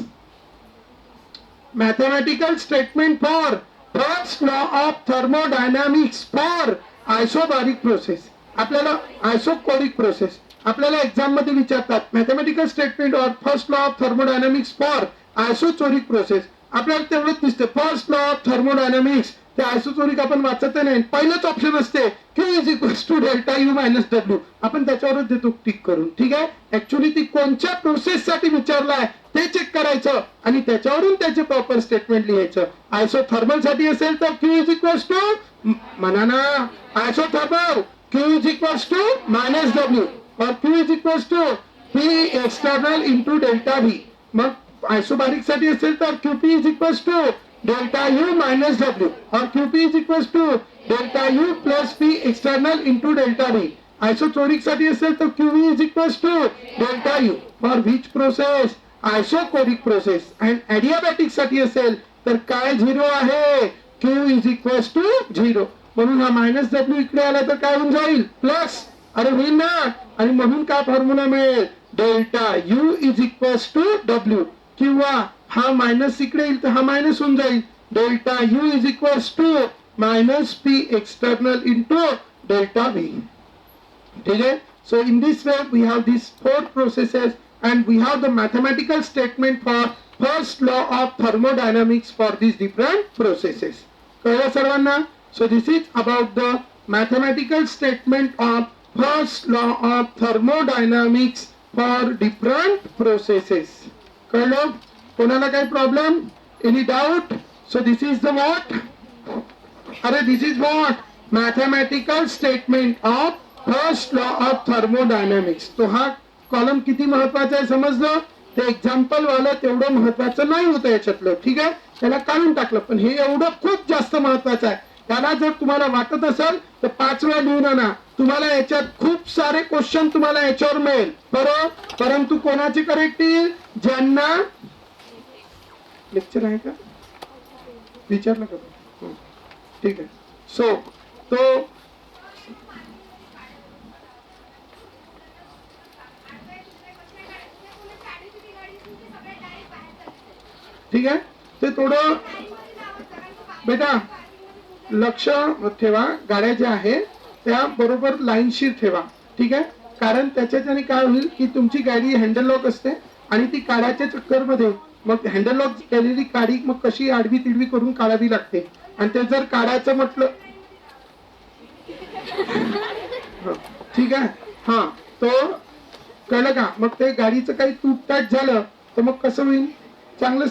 Speaker 1: mathematical statement for first law of thermodynamics for isobaric process. आपल्याला आयसोकोरिक प्रोसेस आपल्याला एक्झाम मध्ये विचारतात. Mathematical statement or first law of thermodynamics for isochoric process. आपल्याला तेवढंच दिसतं first law of thermodynamics. ते आयसोचोरिक आपण वाचत नाही. पहिलंच ऑप्शन असते Q is equal to delta U minus W. आपण त्याच्यावरच देतो टिक करून. ठीक आहे. ऍक्च्युली ती कोणत्या प्रोसेस साठी विचारलाय ते चेक करायचं आणि त्याच्यावरून त्याचे प्रॉपर स्टेटमेंट लिहायचं. आयसोथर्मल साठी असेल तर Q इज इक्वल टू म्हणा ना, isothermal Q is equals to minus W or Q is equals to P external into delta V. मग आयसोबारिक साठी असेल तर QP is equals to delta U minus W or QP is equals to delta U plus P external into delta V. आयसोचोरिक साठी असेल तर QV is equals to delta U for which process, isochoric process. and adiabatic साठी असेल तर काय zero आहे, Q is equals to zero. म्हणून हा मायनस डब्ल्यू इकडे आला तर काय होऊन जाईल, प्लस. अरे होईल ना. आणि म्हणून काय फॉर्म्युला मिळेल, delta U is equal to W. किंवा हा मायनस इकडे येईल तर हा मायनस होऊन जाईल, delta U is equal to minus P external into delta V. ठीक आहे. So in this way we have this 4 processes and we have the mathematical statement for first law of thermodynamics for these different processes. कळलं सर्वांना. So this is about the mathematical statement of first law of thermodynamics for different processes. कळलं. कोणाला काही problem, any doubt. So this is the what, अरे this is what, mathematical statement of first law of thermodynamics. तो हा column किती महत्वाचा आहे समजलं. ते एक्झाम्पल वाला तेवढं महत्वाचं नाही होतं याच्यातलं. ठीक आहे. त्याला काढून टाकलं पण हे एवढं खूप जास्त महत्वाचं आहे. त्याला जर तुम्हाला वाटत असेल तर 5 वेळा लिहून आणा. तुम्हाला याच्यात खूप सारे क्वेश्चन तुम्हाला याच्यावर मिळेल. परंतु कोणाचे करेक्ट येईल, ज्यांना लेक्चर आहे का विचारलं का. ठीक आहे. सो तो ठीक आहे. ते थोडं बेटा लक्ष ठेवा. गाड्या ज्या आहे त्या बरोबर लाईनशीर ठेवा. ठीक आहे. कारण त्याच्याने काय होईल की तुमची गाडी हँडल लॉक असते आणि ती काढायच्या चक्कर मध्ये मग हँडल लॉक केलेली गाडी मग कशी आडवी तिडवी करून काढावी लागते. आणि ते जर काढायचं म्हटलं ठीक आहे. हा तो कळलं का. मग ते गाडीचं काही तुटताट झालं तर मग कसं होईल, चांगलं